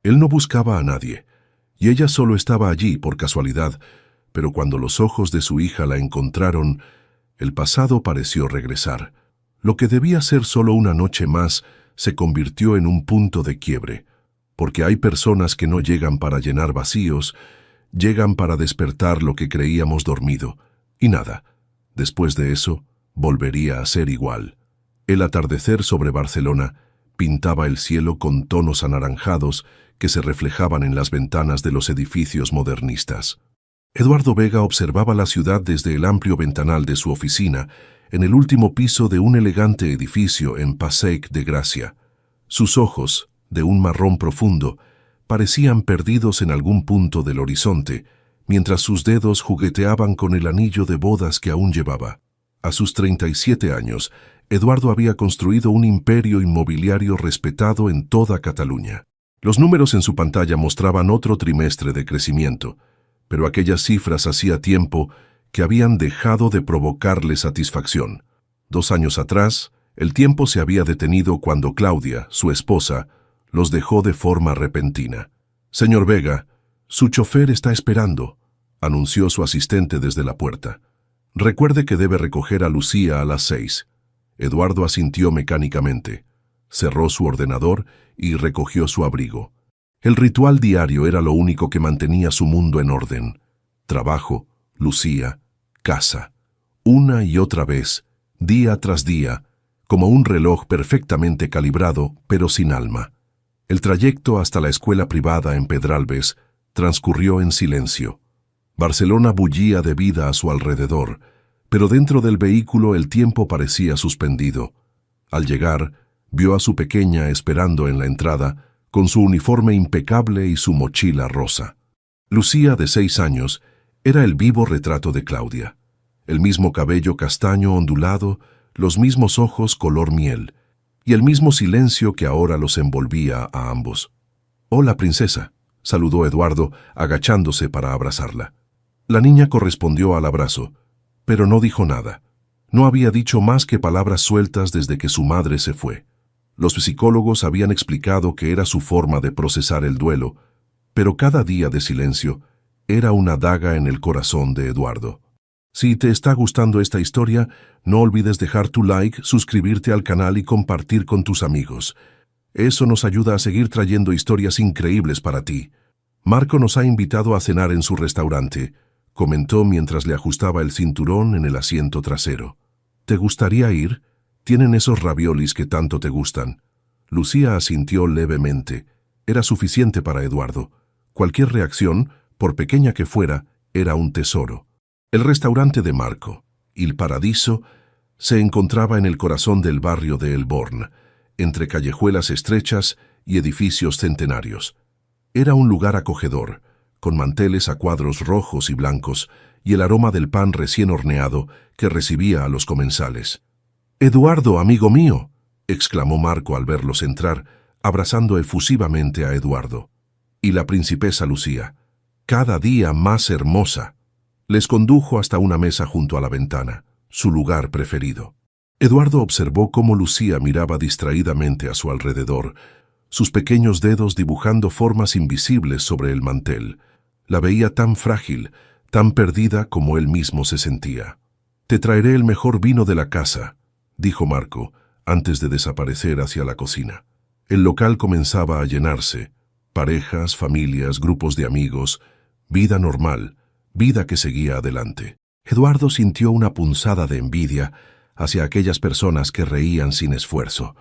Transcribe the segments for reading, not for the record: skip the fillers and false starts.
Él no buscaba a nadie, y ella solo estaba allí por casualidad, pero cuando los ojos de su hija la encontraron, el pasado pareció regresar. Lo que debía ser solo una noche más se convirtió en un punto de quiebre, porque hay personas que no llegan para llenar vacíos, llegan para despertar lo que creíamos dormido, y nada, después de eso, volvería a ser igual. El atardecer sobre Barcelona pintaba el cielo con tonos anaranjados que se reflejaban en las ventanas de los edificios modernistas. Eduardo Vega observaba la ciudad desde el amplio ventanal de su oficina, en el último piso de un elegante edificio en Passeig de Gràcia. Sus ojos, de un marrón profundo, parecían perdidos en algún punto del horizonte, mientras sus dedos jugueteaban con el anillo de bodas que aún llevaba. A sus 37 años, Eduardo había construido un imperio inmobiliario respetado en toda Cataluña. Los números en su pantalla mostraban otro trimestre de crecimiento, pero aquellas cifras hacía tiempo que habían dejado de provocarle satisfacción. 2 años atrás, el tiempo se había detenido cuando Claudia, su esposa, los dejó de forma repentina. «Señor Vega, su chofer está esperando», anunció su asistente desde la puerta. «Recuerde que debe recoger a Lucía a las 6». Eduardo asintió mecánicamente. Cerró su ordenador y recogió su abrigo. El ritual diario era lo único que mantenía su mundo en orden. Trabajo, Lucía, casa. Una y otra vez, día tras día, como un reloj perfectamente calibrado, pero sin alma. El trayecto hasta la escuela privada en Pedralbes transcurrió en silencio. Barcelona bullía de vida a su alrededor, pero dentro del vehículo el tiempo parecía suspendido. Al llegar, vio a su pequeña esperando en la entrada, con su uniforme impecable y su mochila rosa. Lucía, de 6 años, era el vivo retrato de Claudia. El mismo cabello castaño ondulado, los mismos ojos color miel, y el mismo silencio que ahora los envolvía a ambos. «Hola, princesa», saludó Eduardo, agachándose para abrazarla. La niña correspondió al abrazo, pero no dijo nada. No había dicho más que palabras sueltas desde que su madre se fue. Los psicólogos habían explicado que era su forma de procesar el duelo, pero cada día de silencio era una daga en el corazón de Eduardo. Si te está gustando esta historia, no olvides dejar tu like, suscribirte al canal y compartir con tus amigos. Eso nos ayuda a seguir trayendo historias increíbles para ti. Marco nos ha invitado a cenar en su restaurante, comentó mientras le ajustaba el cinturón en el asiento trasero. ¿Te gustaría ir? Tienen esos raviolis que tanto te gustan. Lucía asintió levemente. Era suficiente para Eduardo. Cualquier reacción, por pequeña que fuera, era un tesoro. El restaurante de Marco, Il Paradiso, se encontraba en el corazón del barrio de El Born, entre callejuelas estrechas y edificios centenarios. Era un lugar acogedor, con manteles a cuadros rojos y blancos y el aroma del pan recién horneado que recibía a los comensales. «Eduardo, amigo mío», exclamó Marco al verlos entrar, abrazando efusivamente a Eduardo. «Y la princesa Lucía, cada día más hermosa». Les condujo hasta una mesa junto a la ventana, su lugar preferido. Eduardo observó cómo Lucía miraba distraídamente a su alrededor, sus pequeños dedos dibujando formas invisibles sobre el mantel. La veía tan frágil, tan perdida como él mismo se sentía. «Te traeré el mejor vino de la casa», dijo Marco, antes de desaparecer hacia la cocina. El local comenzaba a llenarse. Parejas, familias, grupos de amigos, vida normal, vida que seguía adelante. Eduardo sintió una punzada de envidia hacia aquellas personas que reían sin esfuerzo,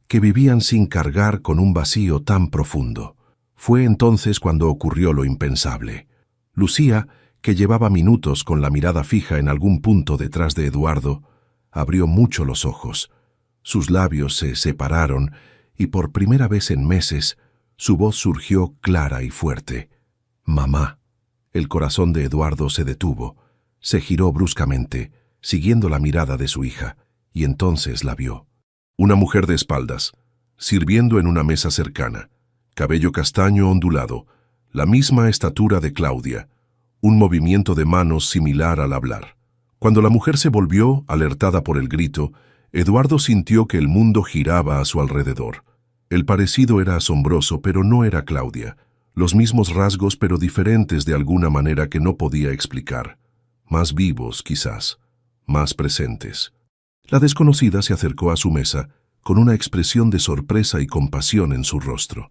que vivían sin cargar con un vacío tan profundo. Fue entonces cuando ocurrió lo impensable. Lucía, que llevaba minutos con la mirada fija en algún punto detrás de Eduardo, abrió mucho los ojos. Sus labios se separaron y por primera vez en meses su voz surgió clara y fuerte. «Mamá». El corazón de Eduardo se detuvo, se giró bruscamente, siguiendo la mirada de su hija, y entonces la vio. Una mujer de espaldas, sirviendo en una mesa cercana, cabello castaño ondulado, la misma estatura de Claudia, un movimiento de manos similar al hablar. Cuando la mujer se volvió, alertada por el grito, Eduardo sintió que el mundo giraba a su alrededor. El parecido era asombroso, pero no era Claudia. Los mismos rasgos, pero diferentes de alguna manera que no podía explicar. Más vivos, quizás. Más presentes. La desconocida se acercó a su mesa, con una expresión de sorpresa y compasión en su rostro.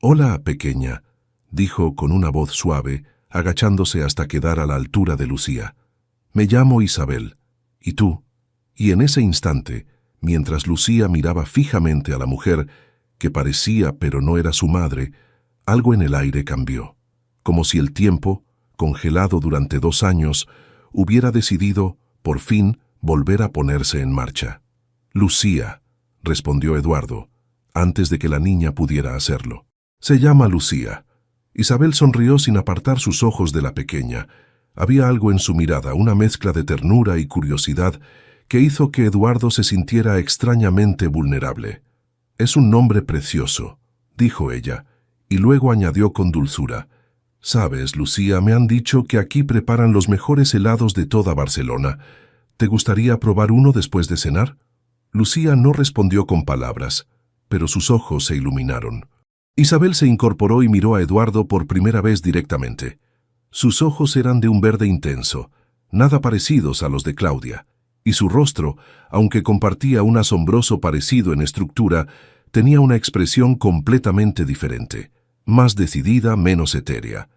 «Hola, pequeña», dijo con una voz suave, agachándose hasta quedar a la altura de Lucía. «Me llamo Isabel. ¿Y tú?» Y en ese instante, mientras Lucía miraba fijamente a la mujer, que parecía pero no era su madre, algo en el aire cambió, como si el tiempo, congelado durante 2 años, hubiera decidido, por fin, volver a ponerse en marcha. «Lucía», respondió Eduardo, antes de que la niña pudiera hacerlo. «Se llama Lucía». Isabel sonrió sin apartar sus ojos de la pequeña. Había algo en su mirada, una mezcla de ternura y curiosidad, que hizo que Eduardo se sintiera extrañamente vulnerable. «Es un nombre precioso», dijo ella, y luego añadió con dulzura. «Sabes, Lucía, me han dicho que aquí preparan los mejores helados de toda Barcelona. ¿Te gustaría probar uno después de cenar?» Lucía no respondió con palabras, pero sus ojos se iluminaron. Isabel se incorporó y miró a Eduardo por primera vez directamente. Sus ojos eran de un verde intenso, nada parecidos a los de Claudia, y su rostro, aunque compartía un asombroso parecido en estructura, tenía una expresión completamente diferente, más decidida, menos etérea.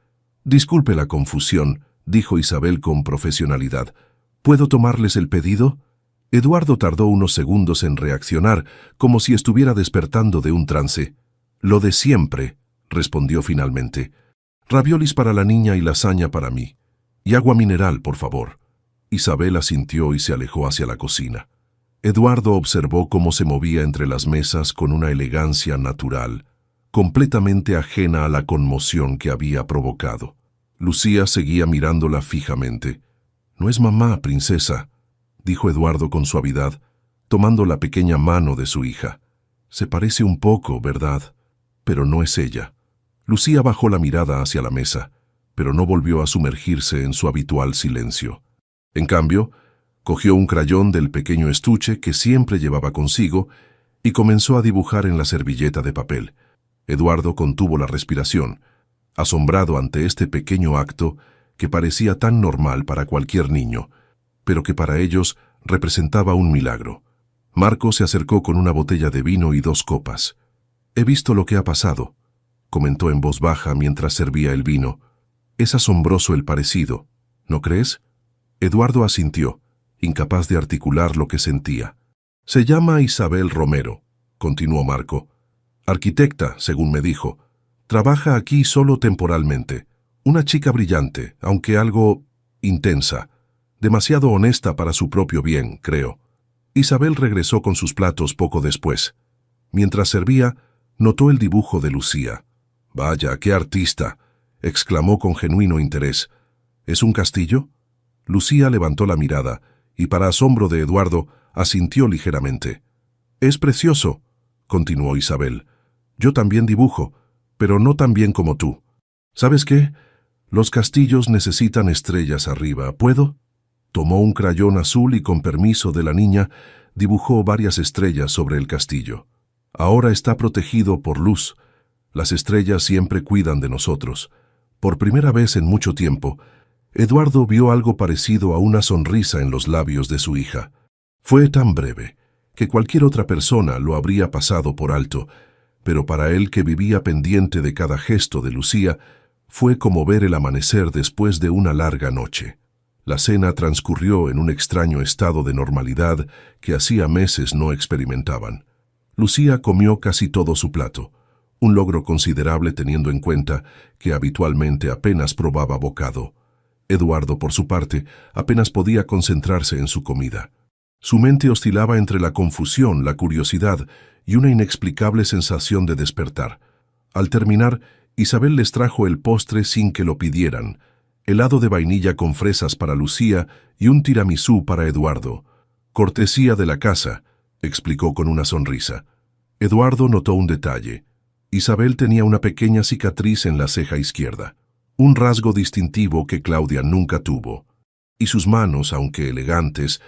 «Disculpe la confusión», dijo Isabel con profesionalidad. «¿Puedo tomarles el pedido?» Eduardo tardó unos segundos en reaccionar, como si estuviera despertando de un trance. «Lo de siempre», respondió finalmente. «Raviolis para la niña y lasaña para mí. Y agua mineral, por favor». Isabel asintió y se alejó hacia la cocina. Eduardo observó cómo se movía entre las mesas con una elegancia natural, completamente ajena a la conmoción que había provocado. Lucía seguía mirándola fijamente. «No es mamá, princesa», dijo Eduardo con suavidad, tomando la pequeña mano de su hija. «Se parece un poco, ¿verdad? Pero no es ella». Lucía bajó la mirada hacia la mesa, pero no volvió a sumergirse en su habitual silencio. En cambio, cogió un crayón del pequeño estuche que siempre llevaba consigo y comenzó a dibujar en la servilleta de papel. Eduardo contuvo la respiración, asombrado ante este pequeño acto que parecía tan normal para cualquier niño, pero que para ellos representaba un milagro. Marco se acercó con una botella de vino y 2 copas. «He visto lo que ha pasado», comentó en voz baja mientras servía el vino. «Es asombroso el parecido, ¿no crees?» Eduardo asintió, incapaz de articular lo que sentía. «Se llama Isabel Romero», continuó Marco. «Arquitecta, según me dijo. Trabaja aquí solo temporalmente. Una chica brillante, aunque algo intensa. Demasiado honesta para su propio bien, creo». Isabel regresó con sus platos poco después. Mientras servía, notó el dibujo de Lucía. «Vaya, qué artista», exclamó con genuino interés. «¿Es un castillo?» Lucía levantó la mirada y, para asombro de Eduardo, asintió ligeramente. «Es precioso», continuó Isabel. «Yo también dibujo, pero no tan bien como tú. ¿Sabes qué? Los castillos necesitan estrellas arriba. ¿Puedo?» Tomó un crayón azul y, con permiso de la niña, dibujó varias estrellas sobre el castillo. «Ahora está protegido por luz. Las estrellas siempre cuidan de nosotros». Por primera vez en mucho tiempo, Eduardo vio algo parecido a una sonrisa en los labios de su hija. Fue tan breve que cualquier otra persona lo habría pasado por alto, pero para él, que vivía pendiente de cada gesto de Lucía, fue como ver el amanecer después de una larga noche. La cena transcurrió en un extraño estado de normalidad que hacía meses no experimentaban. Lucía comió casi todo su plato, un logro considerable teniendo en cuenta que habitualmente apenas probaba bocado. Eduardo, por su parte, apenas podía concentrarse en su comida. Su mente oscilaba entre la confusión, la curiosidad y una inexplicable sensación de despertar. Al terminar, Isabel les trajo el postre sin que lo pidieran: helado de vainilla con fresas para Lucía y un tiramisú para Eduardo. «Cortesía de la casa», explicó con una sonrisa. Eduardo notó un detalle. Isabel tenía una pequeña cicatriz en la ceja izquierda, un rasgo distintivo que Claudia nunca tuvo, y sus manos, aunque elegantes,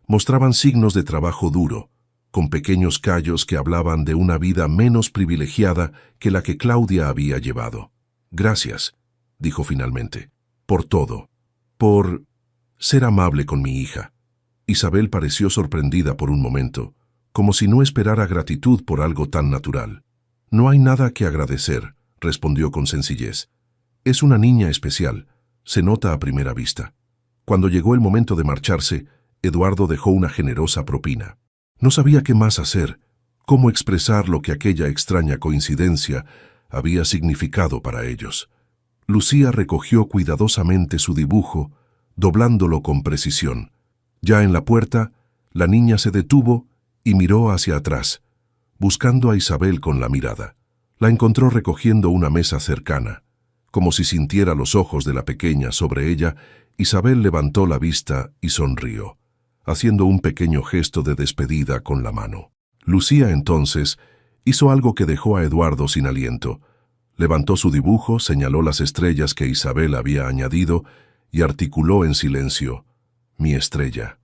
mostraban signos de trabajo duro, con pequeños callos que hablaban de una vida menos privilegiada que la que Claudia había llevado. «Gracias», dijo finalmente, «por todo, por ser amable con mi hija». Isabel pareció sorprendida por un momento, como si no esperara gratitud por algo tan natural. «No hay nada que agradecer», respondió con sencillez. «Es una niña especial, se nota a primera vista». Cuando llegó el momento de marcharse, Eduardo dejó una generosa propina. No sabía qué más hacer, cómo expresar lo que aquella extraña coincidencia había significado para ellos. Lucía recogió cuidadosamente su dibujo, doblándolo con precisión. Ya en la puerta, la niña se detuvo y miró hacia atrás, buscando a Isabel con la mirada. La encontró recogiendo una mesa cercana. Como si sintiera los ojos de la pequeña sobre ella, Isabel levantó la vista y sonrió, haciendo un pequeño gesto de despedida con la mano. Lucía, entonces, hizo algo que dejó a Eduardo sin aliento. Levantó su dibujo, señaló las estrellas que Isabel había añadido y articuló en silencio: «Mi estrella».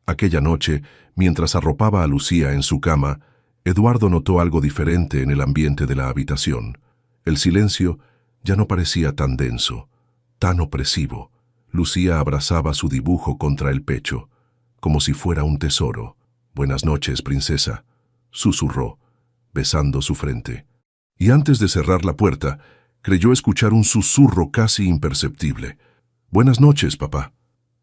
Aquella noche, mientras arropaba a Lucía en su cama, Eduardo notó algo diferente en el ambiente de la habitación. El silencio ya no parecía tan denso, tan opresivo. Lucía abrazaba su dibujo contra el pecho, como si fuera un tesoro. «Buenas noches, princesa», susurró, besando su frente. Y antes de cerrar la puerta, creyó escuchar un susurro casi imperceptible. «Buenas noches, papá».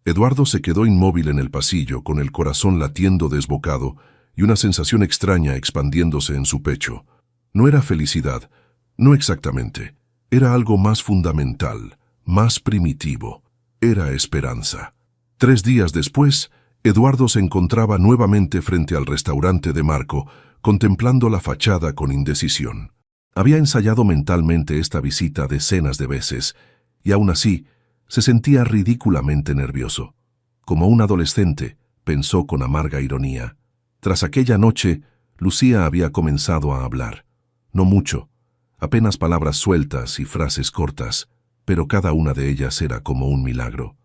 Eduardo se quedó inmóvil en el pasillo, con el corazón latiendo desbocado y una sensación extraña expandiéndose en su pecho. No era felicidad, no exactamente. Era algo más fundamental, más primitivo. Era esperanza. 3 días después, Eduardo se encontraba nuevamente frente al restaurante de Marco, contemplando la fachada con indecisión. Había ensayado mentalmente esta visita decenas de veces, y aún así, se sentía ridículamente nervioso. Como un adolescente, pensó con amarga ironía. Tras aquella noche, Lucía había comenzado a hablar. No mucho, apenas palabras sueltas y frases cortas, pero cada una de ellas era como un milagro.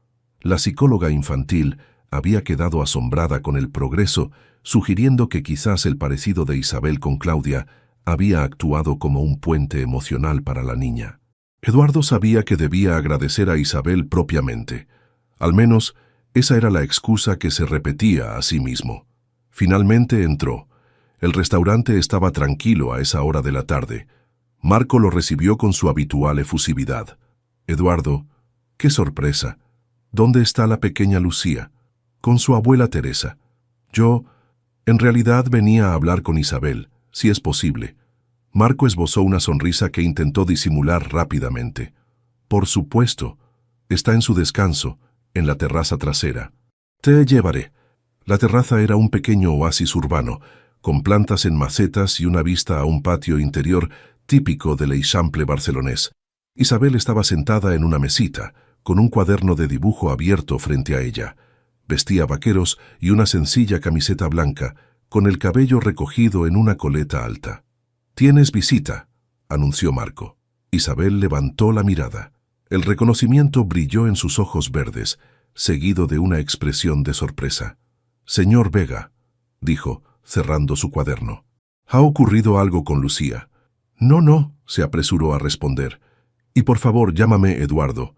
La psicóloga infantil había quedado asombrada con el progreso, sugiriendo que quizás el parecido de Isabel con Claudia había actuado como un puente emocional para la niña. Eduardo sabía que debía agradecer a Isabel propiamente. Al menos, esa era la excusa que se repetía a sí mismo. Finalmente entró. El restaurante estaba tranquilo a esa hora de la tarde. Marco lo recibió con su habitual efusividad. «Eduardo, qué sorpresa. ¿Dónde está la pequeña Lucía?» «Con su abuela Teresa. Yo, en realidad, venía a hablar con Isabel, si es posible». Marco esbozó una sonrisa que intentó disimular rápidamente. «Por supuesto. Está en su descanso, en la terraza trasera. Te llevaré». La terraza era un pequeño oasis urbano, con plantas en macetas y una vista a un patio interior típico del Eixample barcelonés. Isabel estaba sentada en una mesita, con un cuaderno de dibujo abierto frente a ella. Vestía vaqueros y una sencilla camiseta blanca, con el cabello recogido en una coleta alta. «Tienes visita», anunció Marco. Isabel levantó la mirada. El reconocimiento brilló en sus ojos verdes, seguido de una expresión de sorpresa. «Señor Vega», dijo, cerrando su cuaderno. «¿Ha ocurrido algo con Lucía?» No, se apresuró a responder. «Y por favor, llámame Eduardo».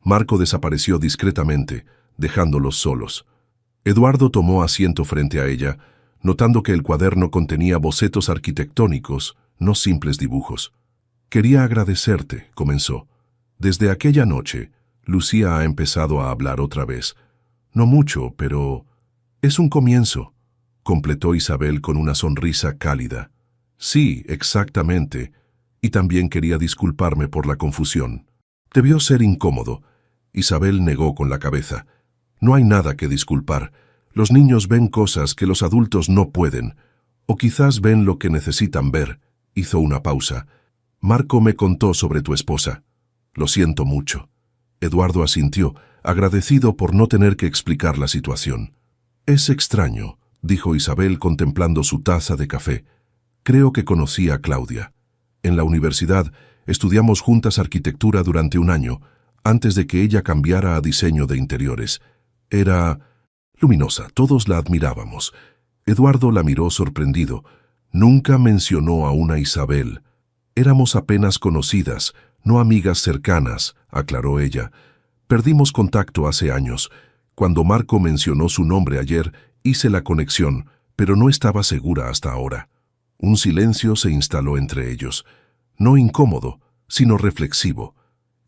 Marco desapareció discretamente, dejándolos solos. Eduardo tomó asiento frente a ella, notando que el cuaderno contenía bocetos arquitectónicos, no simples dibujos. «Quería agradecerte», comenzó. «Desde aquella noche, Lucía ha empezado a hablar otra vez. No mucho, pero es un comienzo», completó Isabel con una sonrisa cálida. «Sí, exactamente. Y también quería disculparme por la confusión». Debió ser incómodo. Isabel negó con la cabeza. «No hay nada que disculpar. Los niños ven cosas que los adultos no pueden. O quizás ven lo que necesitan ver». Hizo una pausa. «Marco me contó sobre tu esposa». «Lo siento mucho». Eduardo asintió, agradecido por no tener que explicar la situación. «Es extraño», dijo Isabel contemplando su taza de café. «Creo que conocí a Claudia. En la universidad estudiamos juntas arquitectura durante un año, antes de que ella cambiara a diseño de interiores. Era luminosa, todos la admirábamos. Eduardo la miró sorprendido. Nunca mencionó a una Isabel. Éramos apenas conocidas, no amigas cercanas, aclaró ella. Perdimos contacto hace años. Cuando Marco mencionó su nombre ayer, hice la conexión, pero no estaba segura hasta ahora. Un silencio se instaló entre ellos. No incómodo, sino reflexivo.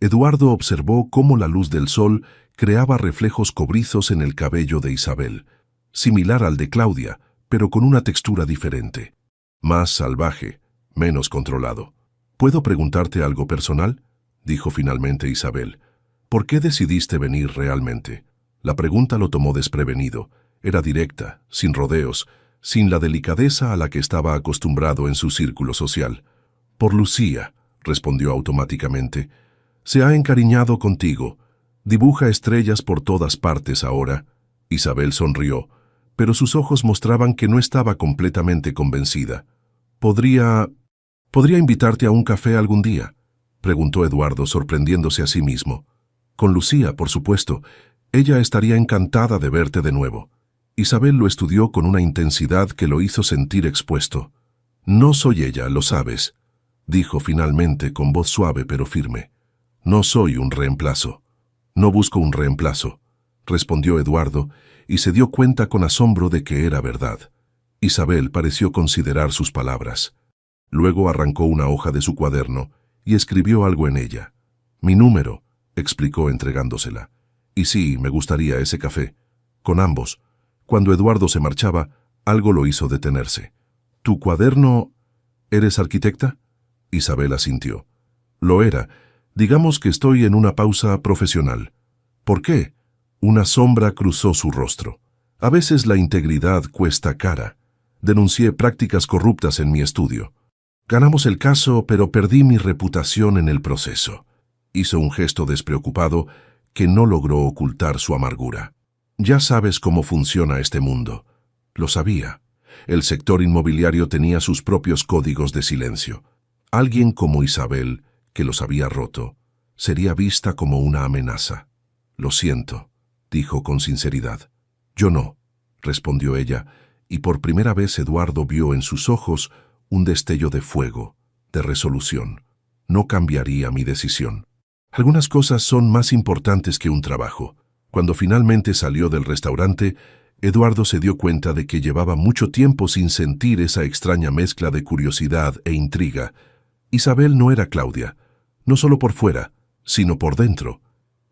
Eduardo observó cómo la luz del sol creaba reflejos cobrizos en el cabello de Isabel, similar al de Claudia, pero con una textura diferente. Más salvaje, menos controlado. ¿Puedo preguntarte algo personal?, dijo finalmente Isabel. ¿Por qué decidiste venir realmente? La pregunta lo tomó desprevenido. Era directa, sin rodeos, sin la delicadeza a la que estaba acostumbrado en su círculo social. Por Lucía, respondió automáticamente. Se ha encariñado contigo. Dibuja estrellas por todas partes ahora. Isabel sonrió, pero sus ojos mostraban que no estaba completamente convencida. ¿Podría invitarte a un café algún día?, preguntó Eduardo, sorprendiéndose a sí mismo. Con Lucía, por supuesto. Ella estaría encantada de verte de nuevo. Isabel lo estudió con una intensidad que lo hizo sentir expuesto. No soy ella, lo sabes, dijo finalmente con voz suave pero firme. No soy un reemplazo. No busco un reemplazo, respondió Eduardo, y se dio cuenta con asombro de que era verdad. Isabel pareció considerar sus palabras. Luego arrancó una hoja de su cuaderno y escribió algo en ella. Mi número, explicó entregándosela. Y sí, me gustaría ese café. Con ambos. Cuando Eduardo se marchaba, algo lo hizo detenerse. ¿Tu cuaderno? ¿Eres arquitecta? Isabel asintió. Lo era. Digamos que estoy en una pausa profesional. ¿Por qué? Una sombra cruzó su rostro. A veces la integridad cuesta cara. Denuncié prácticas corruptas en mi estudio. Ganamos el caso, pero perdí mi reputación en el proceso. Hizo un gesto despreocupado que no logró ocultar su amargura. Ya sabes cómo funciona este mundo. Lo sabía. El sector inmobiliario tenía sus propios códigos de silencio. Alguien como Isabel, que los había roto, sería vista como una amenaza. Lo siento, dijo con sinceridad. Yo no, respondió ella, y por primera vez Eduardo vio en sus ojos un destello de fuego, de resolución. No cambiaría mi decisión. Algunas cosas son más importantes que un trabajo. Cuando finalmente salió del restaurante, Eduardo se dio cuenta de que llevaba mucho tiempo sin sentir esa extraña mezcla de curiosidad e intriga. Isabel no era Claudia, no solo por fuera, sino por dentro.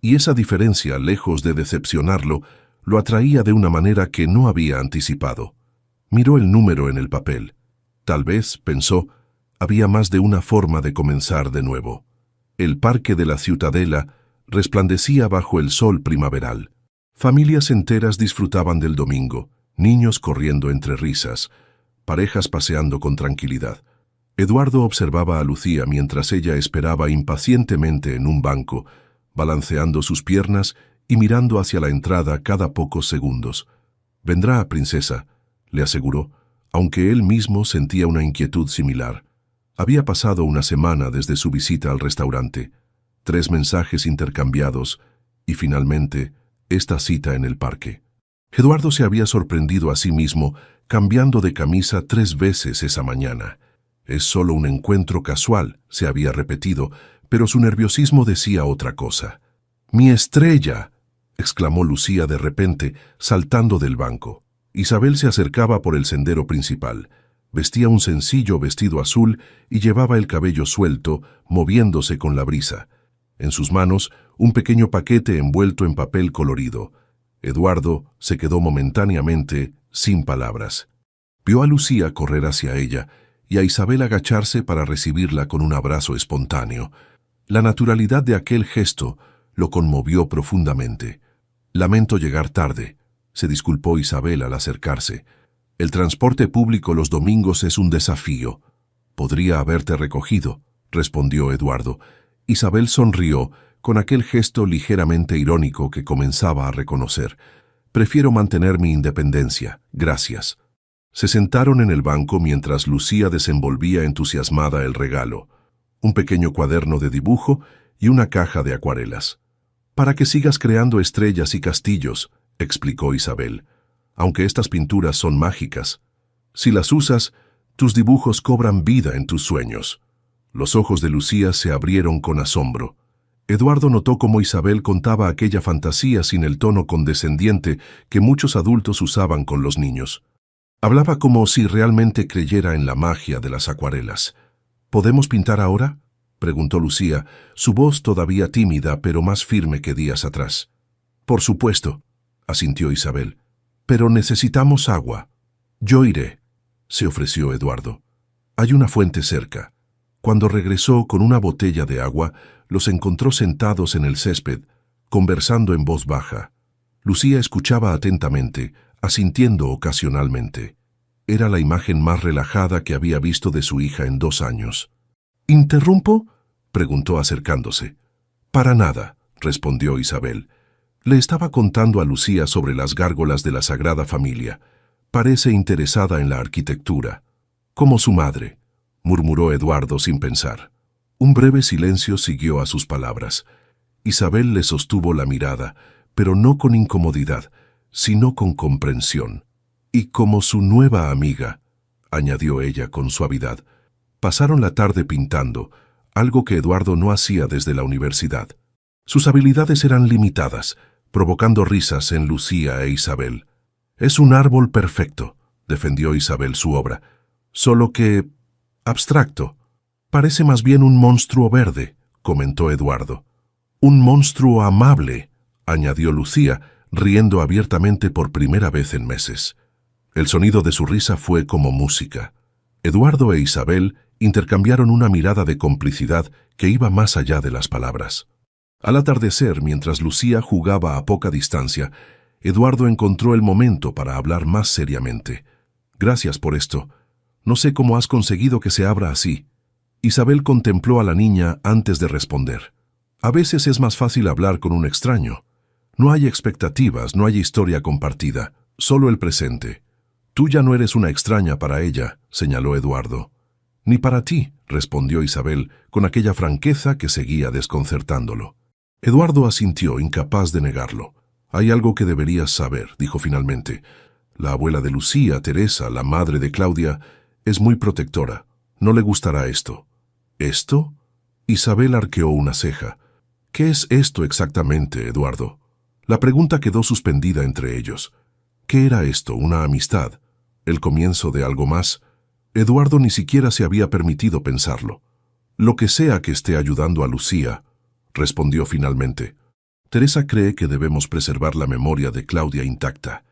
Y esa diferencia, lejos de decepcionarlo, lo atraía de una manera que no había anticipado. Miró el número en el papel. Tal vez, pensó, había más de una forma de comenzar de nuevo. El parque de la Ciutadella resplandecía bajo el sol primaveral. Familias enteras disfrutaban del domingo, niños corriendo entre risas, parejas paseando con tranquilidad. Eduardo observaba a Lucía mientras ella esperaba impacientemente en un banco, balanceando sus piernas y mirando hacia la entrada cada pocos segundos. «Vendrá, princesa», le aseguró, aunque él mismo sentía una inquietud similar. Había pasado una semana desde su visita al restaurante, 3 mensajes intercambiados y finalmente esta cita en el parque. Eduardo se había sorprendido a sí mismo cambiando de camisa 3 veces esa mañana. Es solo un encuentro casual, se había repetido, pero su nerviosismo decía otra cosa. «¡Mi estrella!», exclamó Lucía de repente, saltando del banco. Isabel se acercaba por el sendero principal. Vestía un sencillo vestido azul y llevaba el cabello suelto, moviéndose con la brisa. En sus manos, un pequeño paquete envuelto en papel colorido. Eduardo se quedó momentáneamente sin palabras. Vio a Lucía correr hacia ella y a Isabel agacharse para recibirla con un abrazo espontáneo. La naturalidad de aquel gesto lo conmovió profundamente. «Lamento llegar tarde», se disculpó Isabel al acercarse. «El transporte público los domingos es un desafío». «Podría haberte recogido», respondió Eduardo. Isabel sonrió con aquel gesto ligeramente irónico que comenzaba a reconocer. «Prefiero mantener mi independencia, gracias». Se sentaron en el banco mientras Lucía desenvolvía entusiasmada el regalo, un pequeño cuaderno de dibujo y una caja de acuarelas. «Para que sigas creando estrellas y castillos», explicó Isabel. aunque estas pinturas son mágicas. Si las usas, tus dibujos cobran vida en tus sueños. Los ojos de Lucía se abrieron con asombro. Eduardo notó cómo Isabel contaba aquella fantasía sin el tono condescendiente que muchos adultos usaban con los niños. Hablaba como si realmente creyera en la magia de las acuarelas. ¿Podemos pintar ahora?, preguntó Lucía, su voz todavía tímida pero más firme que días atrás. Por supuesto, asintió Isabel. Pero necesitamos agua. Yo iré, se ofreció Eduardo. Hay una fuente cerca. Cuando regresó con una botella de agua, los encontró sentados en el césped, conversando en voz baja. Lucía escuchaba atentamente, asintiendo ocasionalmente. Era la imagen más relajada que había visto de su hija en 2 años. ¿Interrumpo?, preguntó acercándose. Para nada, respondió Isabel. Le estaba contando a Lucía sobre las gárgolas de la Sagrada Familia. Parece interesada en la arquitectura. Como su madre, murmuró Eduardo sin pensar. Un breve silencio siguió a sus palabras. Isabel le sostuvo la mirada, pero no con incomodidad, sino con comprensión. Y como su nueva amiga, añadió ella con suavidad. Pasaron la tarde pintando, algo que Eduardo no hacía desde la universidad. Sus habilidades eran limitadas, provocando risas en Lucía e Isabel. Es un árbol perfecto, defendió Isabel su obra, solo que abstracto. Parece más bien un monstruo verde, comentó Eduardo. Un monstruo amable, añadió Lucía, riendo abiertamente por primera vez en meses. El sonido de su risa fue como música. Eduardo e Isabel intercambiaron una mirada de complicidad que iba más allá de las palabras. Al atardecer, mientras Lucía jugaba a poca distancia, Eduardo encontró el momento para hablar más seriamente. Gracias por esto. No sé cómo has conseguido que se abra así. Isabel contempló a la niña antes de responder. A veces es más fácil hablar con un extraño. No hay expectativas, no hay historia compartida, solo el presente. Tú ya no eres una extraña para ella, señaló Eduardo. Ni para ti, respondió Isabel, con aquella franqueza que seguía desconcertándolo. Eduardo asintió, incapaz de negarlo. Hay algo que deberías saber, dijo finalmente. La abuela de Lucía, Teresa, la madre de Claudia, es muy protectora. No le gustará esto. ¿Esto? Isabel arqueó una ceja. ¿Qué es esto exactamente, Eduardo? La pregunta quedó suspendida entre ellos. ¿Qué era esto? ¿Una amistad? ¿El comienzo de algo más? Eduardo ni siquiera se había permitido pensarlo. Lo que sea que esté ayudando a Lucía, respondió finalmente. Teresa cree que debemos preservar la memoria de Claudia intacta.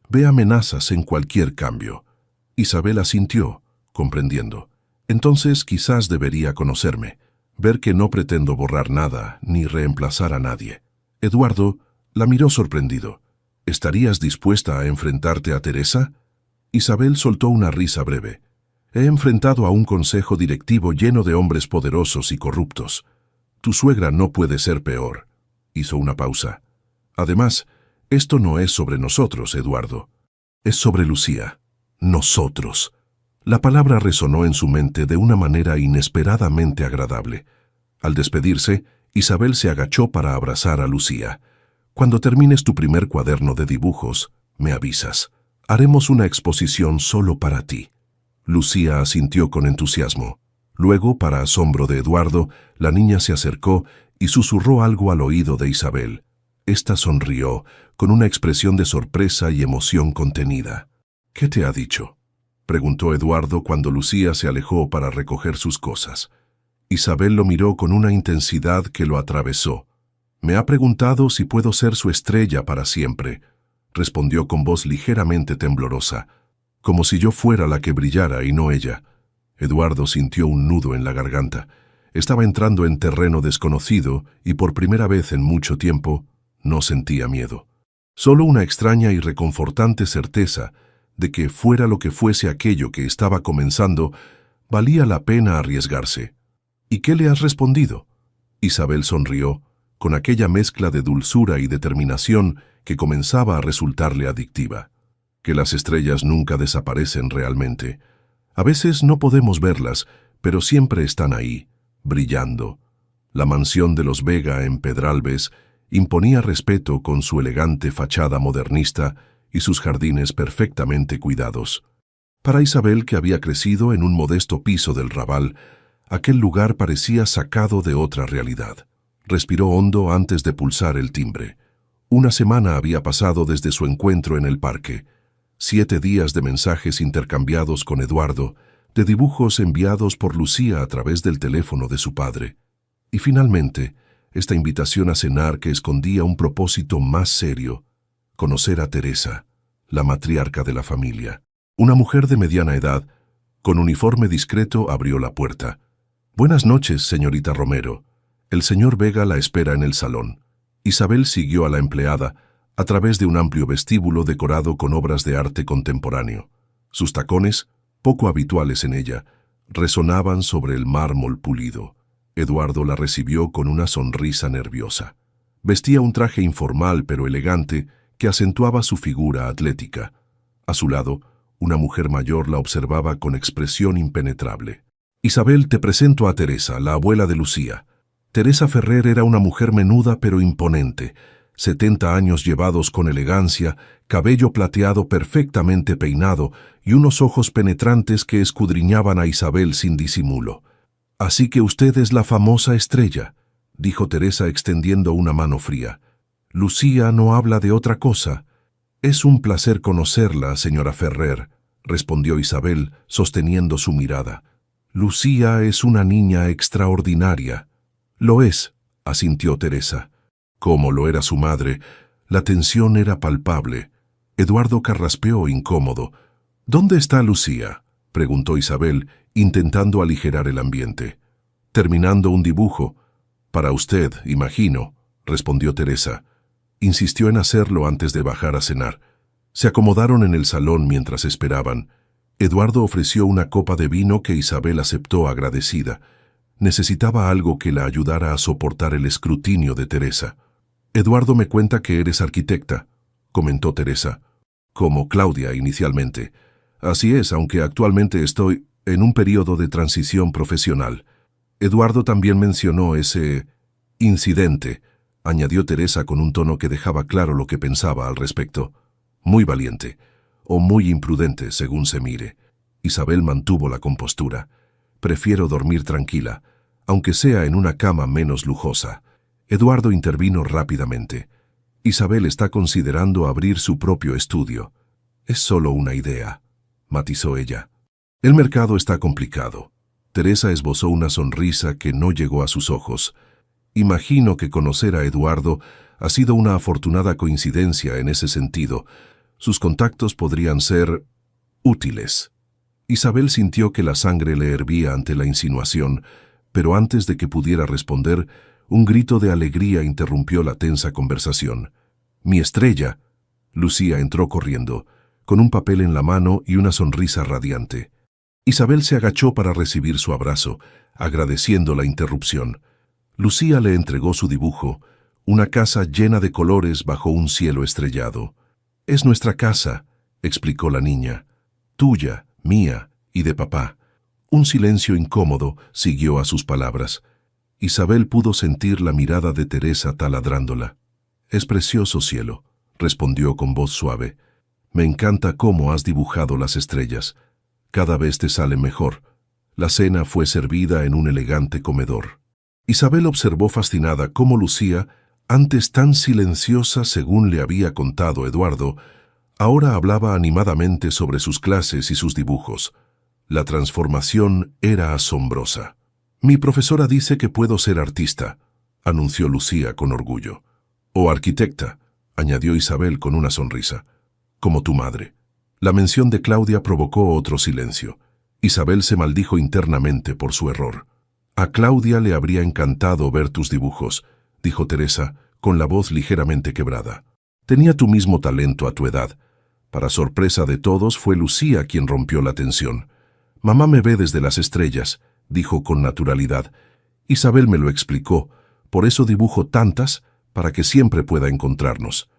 Ve amenazas en cualquier cambio. Isabel asintió, comprendiendo. Entonces quizás debería conocerme, ver que no pretendo borrar nada ni reemplazar a nadie. Eduardo la miró sorprendido. ¿Estarías dispuesta a enfrentarte a Teresa? Isabel soltó una risa breve. He enfrentado a un consejo directivo lleno de hombres poderosos y corruptos. Tu suegra no puede ser peor. Hizo una pausa. Además, esto no es sobre nosotros, Eduardo. Es sobre Lucía. Nosotros. La palabra resonó en su mente de una manera inesperadamente agradable. Al despedirse, Isabel se agachó para abrazar a Lucía. Cuando termines tu primer cuaderno de dibujos, me avisas. Haremos una exposición solo para ti. Lucía asintió con entusiasmo. Luego, para asombro de Eduardo, la niña se acercó y susurró algo al oído de Isabel. Esta sonrió, con una expresión de sorpresa y emoción contenida. ¿Qué te ha dicho?, preguntó Eduardo cuando Lucía se alejó para recoger sus cosas. Isabel lo miró con una intensidad que lo atravesó. Me ha preguntado si puedo ser su estrella para siempre, respondió con voz ligeramente temblorosa, como si yo fuera la que brillara y no ella. Eduardo sintió un nudo en la garganta. Estaba entrando en terreno desconocido y por primera vez en mucho tiempo no sentía miedo. Solo una extraña y reconfortante certeza de que fuera lo que fuese aquello que estaba comenzando, valía la pena arriesgarse. ¿Y qué le has respondido? Isabel sonrió, con aquella mezcla de dulzura y determinación que comenzaba a resultarle adictiva. Que las estrellas nunca desaparecen realmente. A veces no podemos verlas, pero siempre están ahí, brillando. La mansión de los Vega en Pedralbes imponía respeto con su elegante fachada modernista y sus jardines perfectamente cuidados. Para Isabel, que había crecido en un modesto piso del Raval, aquel lugar parecía sacado de otra realidad. Respiró hondo antes de pulsar el timbre. Una semana había pasado desde su encuentro en el parque. 7 días de mensajes intercambiados con Eduardo, de dibujos enviados por Lucía a través del teléfono de su padre. Y finalmente, esta invitación a cenar que escondía un propósito más serio: conocer a Teresa, la matriarca de la familia. Una mujer de mediana edad, con uniforme discreto, abrió la puerta. «Buenas noches, señorita Romero. El señor Vega la espera en el salón». Isabel siguió a la empleada a través de un amplio vestíbulo decorado con obras de arte contemporáneo. Sus tacones, poco habituales en ella, resonaban sobre el mármol pulido. Eduardo la recibió con una sonrisa nerviosa. Vestía un traje informal pero elegante que acentuaba su figura atlética. A su lado, una mujer mayor la observaba con expresión impenetrable. «Isabel, te presento a Teresa, la abuela de Lucía». Teresa Ferrer era una mujer menuda pero imponente, 70 años llevados con elegancia, cabello plateado perfectamente peinado y unos ojos penetrantes que escudriñaban a Isabel sin disimulo. «Así que usted es la famosa estrella», dijo Teresa extendiendo una mano fría. «Lucía no habla de otra cosa». «Es un placer conocerla, señora Ferrer», respondió Isabel, sosteniendo su mirada. «Lucía es una niña extraordinaria». «Lo es», asintió Teresa. Como lo era su madre, la tensión era palpable. Eduardo carraspeó incómodo. «¿Dónde está Lucía?», preguntó Isabel, intentando aligerar el ambiente. «Terminando un dibujo». «Para usted, imagino», respondió Teresa. Insistió en hacerlo antes de bajar a cenar. Se acomodaron en el salón mientras esperaban. Eduardo ofreció una copa de vino que Isabel aceptó agradecida. Necesitaba algo que la ayudara a soportar el escrutinio de Teresa. «Eduardo me cuenta que eres arquitecta», comentó Teresa. «Como Claudia inicialmente. Así es, aunque actualmente estoy en un periodo de transición profesional». Eduardo también mencionó ese incidente, añadió Teresa con un tono que dejaba claro lo que pensaba al respecto. «Muy valiente, o muy imprudente, según se mire». Isabel mantuvo la compostura. «Prefiero dormir tranquila, aunque sea en una cama menos lujosa». Eduardo intervino rápidamente. «Isabel está considerando abrir su propio estudio». «Es solo una idea», matizó ella. «El mercado está complicado». Teresa esbozó una sonrisa que no llegó a sus ojos. «Imagino que conocer a Eduardo ha sido una afortunada coincidencia en ese sentido. Sus contactos podrían ser útiles». Isabel sintió que la sangre le hervía ante la insinuación, pero antes de que pudiera responder, un grito de alegría interrumpió la tensa conversación. «¡Mi estrella!». Lucía entró corriendo, con un papel en la mano y una sonrisa radiante. Isabel se agachó para recibir su abrazo, agradeciendo la interrupción. Lucía le entregó su dibujo, una casa llena de colores bajo un cielo estrellado. «Es nuestra casa», explicó la niña. «Tuya, mía y de papá». Un silencio incómodo siguió a sus palabras. Isabel pudo sentir la mirada de Teresa taladrándola. «Es precioso, cielo», respondió con voz suave. «Me encanta cómo has dibujado las estrellas. Cada vez te sale mejor». La cena fue servida en un elegante comedor. Isabel observó fascinada cómo Lucía, antes tan silenciosa según le había contado Eduardo, ahora hablaba animadamente sobre sus clases y sus dibujos. La transformación era asombrosa. «Mi profesora dice que puedo ser artista», anunció Lucía con orgullo. «O arquitecta», añadió Isabel con una sonrisa. «Como tu madre». La mención de Claudia provocó otro silencio. Isabel se maldijo internamente por su error. «A Claudia le habría encantado ver tus dibujos», dijo Teresa, con la voz ligeramente quebrada. «Tenía tu mismo talento a tu edad». Para sorpresa de todos, fue Lucía quien rompió la tensión. «Mamá me ve desde las estrellas», dijo con naturalidad. «Isabel me lo explicó, por eso dibujo tantas, para que siempre pueda encontrarnos».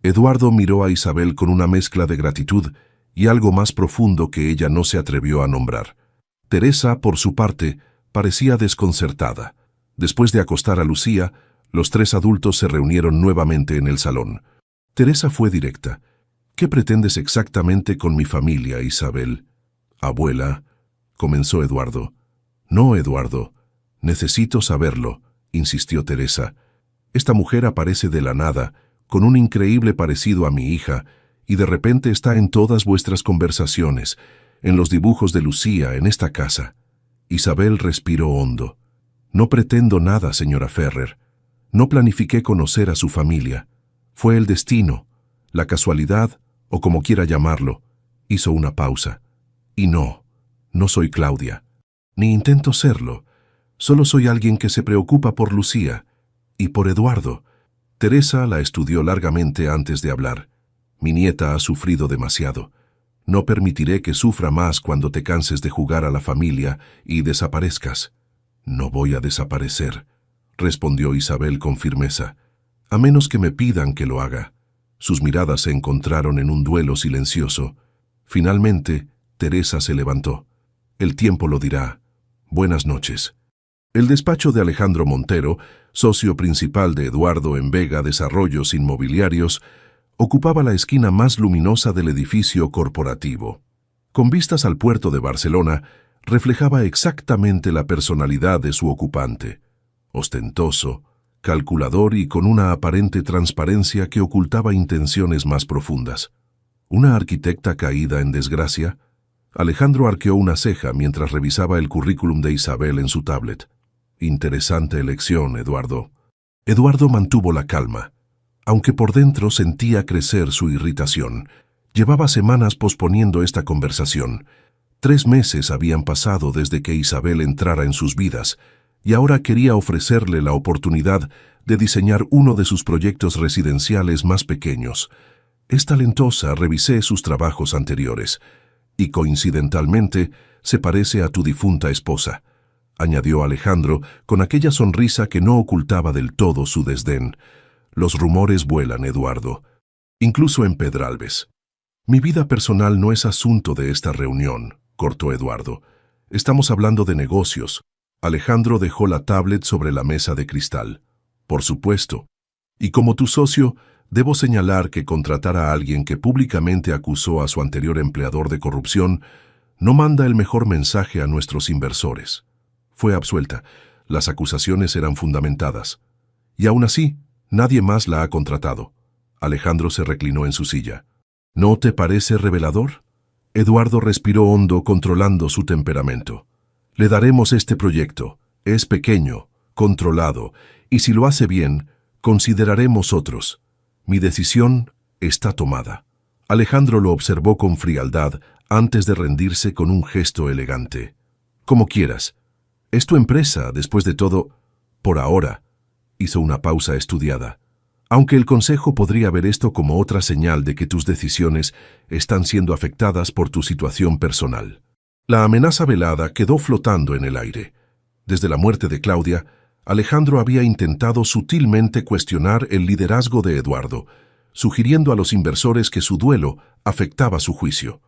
Eduardo miró a Isabel con una mezcla de gratitud y algo más profundo que ella no se atrevió a nombrar. Teresa, por su parte, parecía desconcertada. Después de acostar a Lucía, los 3 adultos se reunieron nuevamente en el salón. Teresa fue directa. ¿Qué pretendes exactamente con mi familia, Isabel? Abuela, comenzó Eduardo. No, Eduardo. Necesito saberlo, insistió Teresa. Esta mujer aparece de la nada, con un increíble parecido a mi hija, y de repente está en todas vuestras conversaciones, en los dibujos de Lucía, en esta casa. Isabel respiró hondo. No pretendo nada, señora Ferrer. No planifiqué conocer a su familia. Fue el destino, la casualidad, o como quiera llamarlo. Hizo una pausa. Y no soy Claudia. Ni intento serlo. Solo soy alguien que se preocupa por Lucía y por Eduardo. Teresa la estudió largamente antes de hablar. Mi nieta ha sufrido demasiado. No permitiré que sufra más cuando te canses de jugar a la familia y desaparezcas. No voy a desaparecer, respondió Isabel con firmeza, a menos que me pidan que lo haga. Sus miradas se encontraron en un duelo silencioso. Finalmente, Teresa se levantó. El tiempo lo dirá. Buenas noches. El despacho de Alejandro Montero, socio principal de Eduardo en Vega Desarrollos Inmobiliarios, ocupaba la esquina más luminosa del edificio corporativo. Con vistas al puerto de Barcelona, reflejaba exactamente la personalidad de su ocupante. Ostentoso, calculador y con una aparente transparencia que ocultaba intenciones más profundas. ¿Una arquitecta caída en desgracia? Alejandro arqueó una ceja mientras revisaba el currículum de Isabel en su tablet. Interesante elección, Eduardo. Eduardo mantuvo la calma, aunque por dentro sentía crecer su irritación. Llevaba semanas posponiendo esta conversación. 3 meses habían pasado desde que Isabel entrara en sus vidas, y ahora quería ofrecerle la oportunidad de diseñar uno de sus proyectos residenciales más pequeños. Es talentosa, revisé sus trabajos anteriores, y coincidentalmente se parece a tu difunta esposa, añadió Alejandro con aquella sonrisa que no ocultaba del todo su desdén. Los rumores vuelan, Eduardo, incluso en Pedralbes. Mi vida personal no es asunto de esta reunión, cortó Eduardo. Estamos hablando de negocios. Alejandro dejó la tablet sobre la mesa de cristal. Por supuesto. Y como tu socio, debo señalar que contratar a alguien que públicamente acusó a su anterior empleador de corrupción no manda el mejor mensaje a nuestros inversores. Fue absuelta. Las acusaciones eran fundamentadas. Y aún así, nadie más la ha contratado. Alejandro se reclinó en su silla. ¿No te parece revelador? Eduardo respiró hondo, controlando su temperamento. Le daremos este proyecto. Es pequeño, controlado, y si lo hace bien, consideraremos otros. Mi decisión está tomada. Alejandro lo observó con frialdad antes de rendirse con un gesto elegante. Como quieras. Es tu empresa, después de todo. Por ahora. Hizo una pausa estudiada. Aunque el Consejo podría ver esto como otra señal de que tus decisiones están siendo afectadas por tu situación personal. La amenaza velada quedó flotando en el aire. Desde la muerte de Claudia, Alejandro había intentado sutilmente cuestionar el liderazgo de Eduardo, sugiriendo a los inversores que su duelo afectaba su juicio.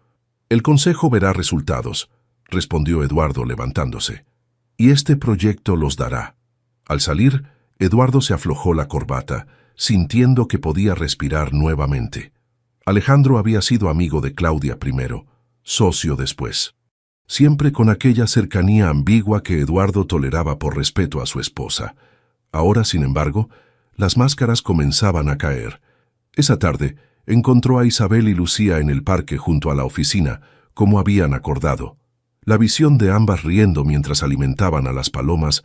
El Consejo verá resultados, respondió Eduardo levantándose. Y este proyecto los dará. Al salir, Eduardo se aflojó la corbata, sintiendo que podía respirar nuevamente. Alejandro había sido amigo de Claudia primero, socio después. Siempre con aquella cercanía ambigua que Eduardo toleraba por respeto a su esposa. Ahora, sin embargo, las máscaras comenzaban a caer. Esa tarde, encontró a Isabel y Lucía en el parque junto a la oficina, como habían acordado. La visión de ambas riendo mientras alimentaban a las palomas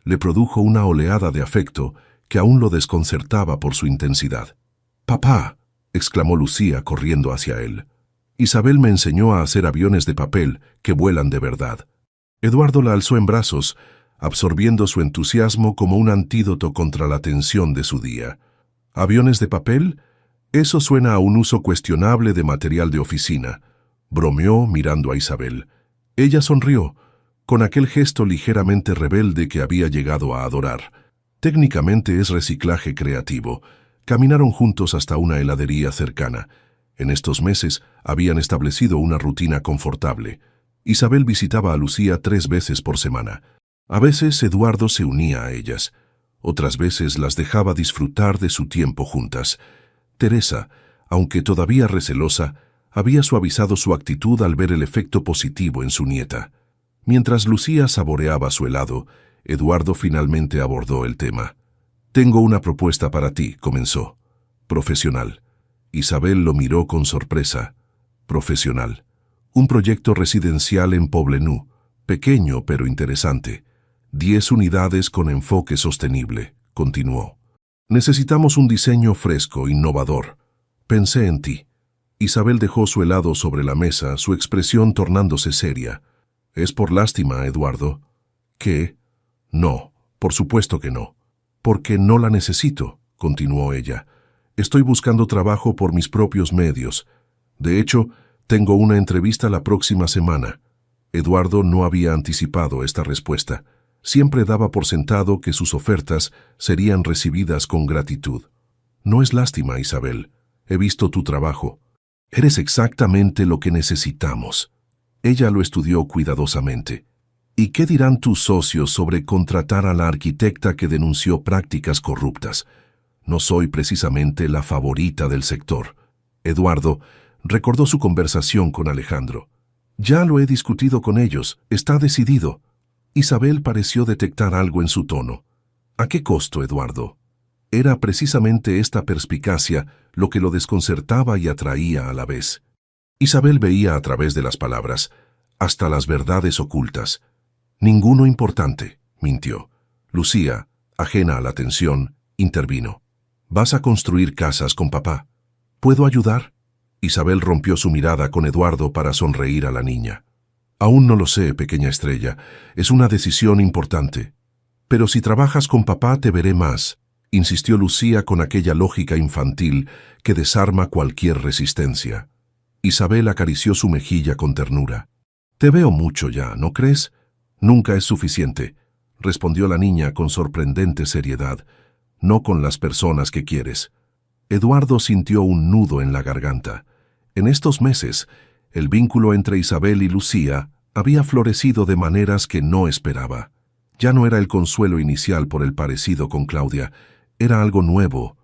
le produjo una oleada de afecto que aún lo desconcertaba por su intensidad. «Papá», exclamó Lucía corriendo hacia él. Isabel me enseñó a hacer aviones de papel que vuelan de verdad. Eduardo la alzó en brazos, absorbiendo su entusiasmo como un antídoto contra la tensión de su día. ¿Aviones de papel? Eso suena a un uso cuestionable de material de oficina, bromeó mirando a Isabel. Ella sonrió, con aquel gesto ligeramente rebelde que había llegado a adorar. Técnicamente es reciclaje creativo. Caminaron juntos hasta una heladería cercana. En estos meses habían establecido una rutina confortable. Isabel visitaba a Lucía 3 veces por semana. A veces Eduardo se unía a ellas. Otras veces las dejaba disfrutar de su tiempo juntas. Teresa, Aunque todavía recelosa, había suavizado su actitud al ver el efecto positivo en su nieta. Mientras Lucía saboreaba su helado, Eduardo finalmente abordó el tema. «Tengo una propuesta para ti», comenzó. «Profesional». Isabel lo miró con sorpresa. «Profesional. Un proyecto residencial en Poblenou, pequeño pero interesante. 10 unidades con enfoque sostenible», continuó. «Necesitamos un diseño fresco, innovador. Pensé en ti». Isabel dejó su helado sobre la mesa, su expresión tornándose seria. «¿Es por lástima, Eduardo?» «¿Qué?» «No, por supuesto que no. Porque no la necesito», continuó ella. «Estoy buscando trabajo por mis propios medios. De hecho, tengo una entrevista la próxima semana». Eduardo no había anticipado esta respuesta. Siempre daba por sentado que sus ofertas serían recibidas con gratitud. «No es lástima, Isabel. He visto tu trabajo. Eres exactamente lo que necesitamos». Ella lo estudió cuidadosamente. «¿Y qué dirán tus socios sobre contratar a la arquitecta que denunció prácticas corruptas? No soy precisamente la favorita del sector». Eduardo recordó su conversación con Alejandro. «Ya lo he discutido con ellos. Está decidido». Isabel pareció detectar algo en su tono. «¿A qué costo, Eduardo?» Era precisamente esta perspicacia lo que lo desconcertaba y atraía a la vez. Isabel veía a través de las palabras, hasta las verdades ocultas. «Ninguno importante», mintió. Lucía, ajena a la tensión, intervino. «Vas a construir casas con papá. ¿Puedo ayudar?» Isabel rompió su mirada con Eduardo para sonreír a la niña. «Aún no lo sé, pequeña estrella. Es una decisión importante. Pero si trabajas con papá te veré más», insistió Lucía con aquella lógica infantil que desarma cualquier resistencia. Isabel acarició su mejilla con ternura. «Te veo mucho ya, ¿no crees?» «Nunca es suficiente», respondió la niña con sorprendente seriedad. «No con las personas que quieres». Eduardo sintió un nudo en la garganta. En estos meses, el vínculo entre Isabel y Lucía había florecido de maneras que no esperaba. Ya no era el consuelo inicial por el parecido con Claudia, era algo nuevo,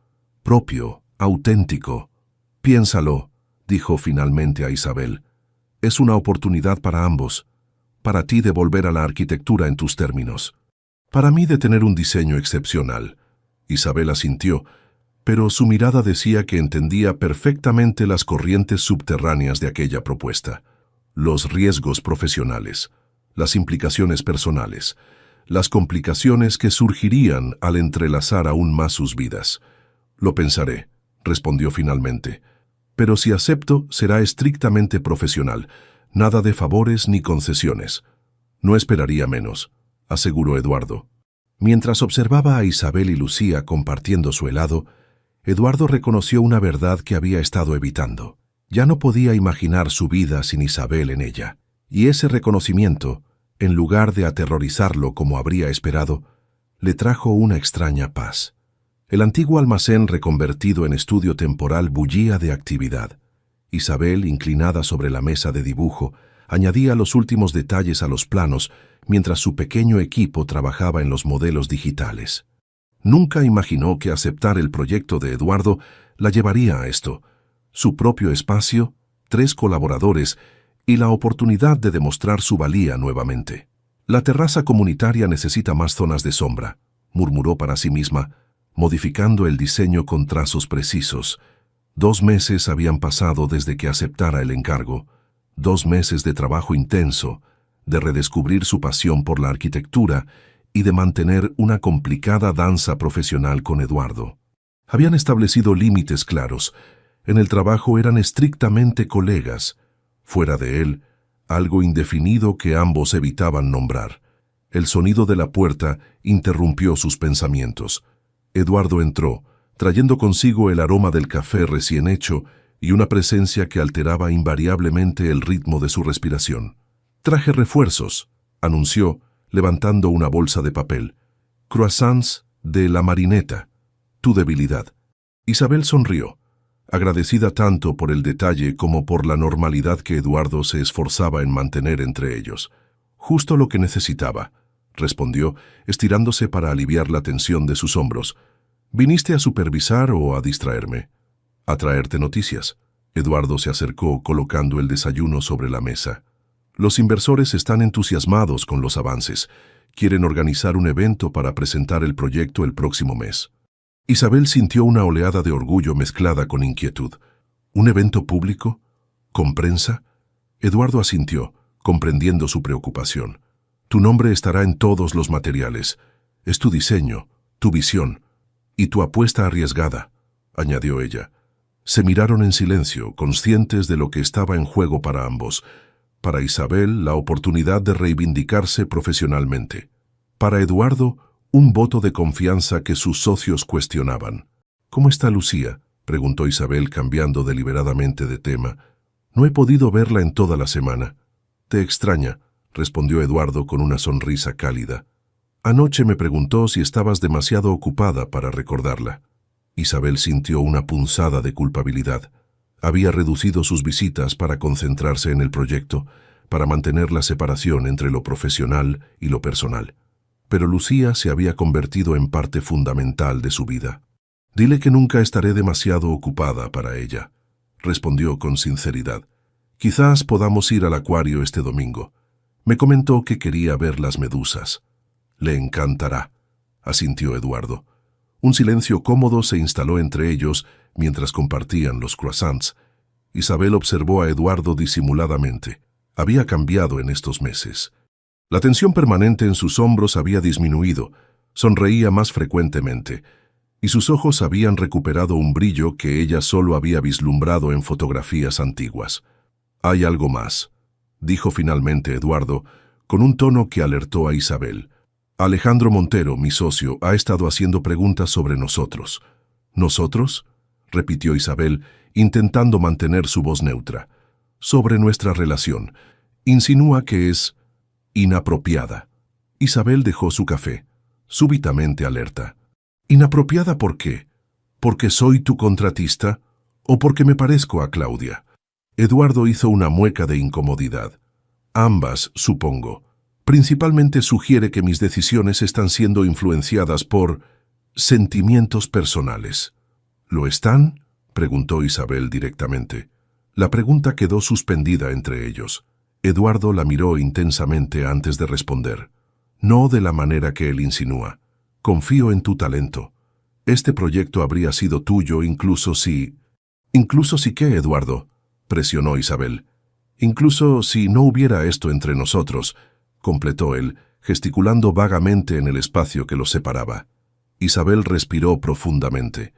propio, auténtico. «Piénsalo», dijo finalmente a Isabel. «Es una oportunidad para ambos. Para ti de volver a la arquitectura en tus términos. Para mí de tener un diseño excepcional». Isabel asintió, pero su mirada decía que entendía perfectamente las corrientes subterráneas de aquella propuesta. Los riesgos profesionales, las implicaciones personales, las complicaciones que surgirían al entrelazar aún más sus vidas. «Lo pensaré», respondió finalmente. «Pero si acepto, será estrictamente profesional. Nada de favores ni concesiones». «No esperaría menos», aseguró Eduardo. Mientras observaba a Isabel y Lucía compartiendo su helado, Eduardo reconoció una verdad que había estado evitando. Ya no podía imaginar su vida sin Isabel en ella. Y ese reconocimiento, en lugar de aterrorizarlo como habría esperado, le trajo una extraña paz. El antiguo almacén reconvertido en estudio temporal bullía de actividad. Isabel, inclinada sobre la mesa de dibujo, añadía los últimos detalles a los planos mientras su pequeño equipo trabajaba en los modelos digitales. Nunca imaginó que aceptar el proyecto de Eduardo la llevaría a esto: su propio espacio, 3 colaboradores y la oportunidad de demostrar su valía nuevamente. «La terraza comunitaria necesita más zonas de sombra», murmuró para sí misma, modificando el diseño con trazos precisos. 2 meses habían pasado desde que aceptara el encargo, 2 meses de trabajo intenso, de redescubrir su pasión por la arquitectura y de mantener una complicada danza profesional con Eduardo. Habían establecido límites claros. En el trabajo eran estrictamente colegas. Fuera de él, algo indefinido que ambos evitaban nombrar. El sonido de la puerta interrumpió sus pensamientos. Eduardo entró, trayendo consigo el aroma del café recién hecho y una presencia que alteraba invariablemente el ritmo de su respiración. «Traje refuerzos», anunció, levantando una bolsa de papel. «Croissants de la Marineta. Tu debilidad». Isabel sonrió, agradecida tanto por el detalle como por la normalidad que Eduardo se esforzaba en mantener entre ellos. «Justo lo que necesitaba», respondió, estirándose para aliviar la tensión de sus hombros. «¿Viniste a supervisar o a distraerme?» A traerte noticias. Eduardo se acercó colocando el desayuno sobre la mesa. Los inversores están entusiasmados con los avances. Quieren organizar un evento para presentar el proyecto el próximo mes. Isabel sintió una oleada de orgullo mezclada con inquietud. ¿Un evento público? ¿Con prensa? Eduardo asintió, comprendiendo su preocupación. Tu nombre estará en todos los materiales. Es tu diseño, tu visión y tu apuesta arriesgada, añadió ella. Se miraron en silencio, conscientes de lo que estaba en juego para ambos. Para Isabel, la oportunidad de reivindicarse profesionalmente. Para Eduardo, un voto de confianza que sus socios cuestionaban. ¿Cómo está Lucía?, preguntó Isabel cambiando deliberadamente de tema. No he podido verla en toda la semana. Te extraña, respondió Eduardo con una sonrisa cálida. Anoche me preguntó si estabas demasiado ocupada para recordarla. Isabel sintió una punzada de culpabilidad. Había reducido sus visitas para concentrarse en el proyecto, para mantener la separación entre lo profesional y lo personal. Pero Lucía se había convertido en parte fundamental de su vida. Dile que nunca estaré demasiado ocupada para ella, respondió con sinceridad. Quizás podamos ir al acuario este domingo. Me comentó que quería ver las medusas. Le encantará, asintió Eduardo. Un silencio cómodo se instaló entre ellos mientras compartían los croissants. Isabel observó a Eduardo disimuladamente. Había cambiado en estos meses. La tensión permanente en sus hombros había disminuido, sonreía más frecuentemente, y sus ojos habían recuperado un brillo que ella solo había vislumbrado en fotografías antiguas. «Hay algo más», dijo finalmente Eduardo, con un tono que alertó a Isabel. «Alejandro Montero, mi socio, ha estado haciendo preguntas sobre nosotros». «¿Nosotros?», repitió Isabel, intentando mantener su voz neutra. «Sobre nuestra relación. Insinúa que es inapropiada». Isabel dejó su café, súbitamente alerta. «¿Inapropiada por qué? ¿Porque soy tu contratista? ¿O porque me parezco a Claudia?» Eduardo hizo una mueca de incomodidad. «Ambas, supongo. Principalmente sugiere que mis decisiones están siendo influenciadas por sentimientos personales». «¿Lo están?», preguntó Isabel directamente. La pregunta quedó suspendida entre ellos. Eduardo la miró intensamente antes de responder. «No de la manera que él insinúa. Confío en tu talento. Este proyecto habría sido tuyo incluso si...» «¿Incluso si qué, Eduardo?», presionó Isabel. «Incluso si no hubiera esto entre nosotros», completó él, gesticulando vagamente en el espacio que los separaba. Isabel respiró profundamente.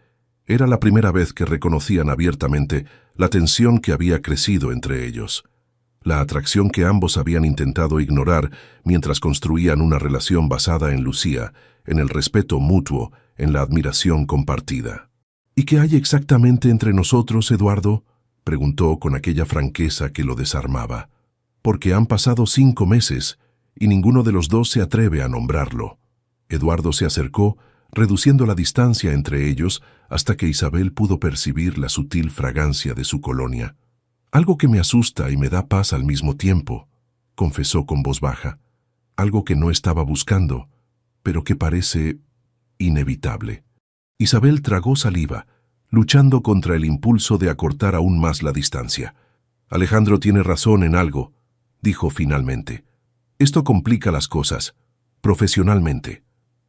Era la primera vez que reconocían abiertamente la tensión que había crecido entre ellos. La atracción que ambos habían intentado ignorar mientras construían una relación basada en Lucía, en el respeto mutuo, en la admiración compartida. «¿Y qué hay exactamente entre nosotros, Eduardo?», preguntó con aquella franqueza que lo desarmaba. «Porque han pasado 5 meses y ninguno de los dos se atreve a nombrarlo». Eduardo se acercó, reduciendo la distancia entre ellos hasta que Isabel pudo percibir la sutil fragancia de su colonia. «Algo que me asusta y me da paz al mismo tiempo», confesó con voz baja. «Algo que no estaba buscando, pero que parece inevitable». Isabel tragó saliva, luchando contra el impulso de acortar aún más la distancia. «Alejandro tiene razón en algo», dijo finalmente. «Esto complica las cosas, profesionalmente».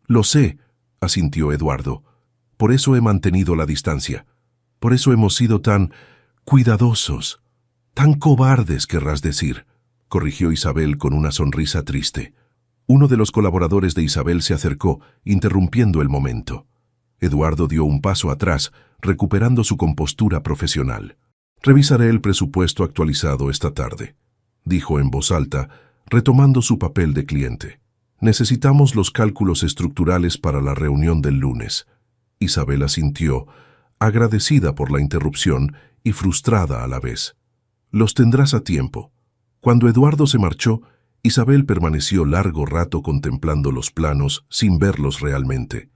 «Lo sé», asintió Eduardo. «Por eso he mantenido la distancia. Por eso hemos sido tan cuidadosos. Tan cobardes, querrás decir», corrigió Isabel con una sonrisa triste. Uno de los colaboradores de Isabel se acercó, interrumpiendo el momento. Eduardo dio un paso atrás, recuperando su compostura profesional. «Revisaré el presupuesto actualizado esta tarde», dijo en voz alta, retomando su papel de cliente. «Necesitamos los cálculos estructurales para la reunión del lunes». Isabel asintió, agradecida por la interrupción y frustrada a la vez. «Los tendrás a tiempo». Cuando Eduardo se marchó, Isabel permaneció largo rato contemplando los planos sin verlos realmente.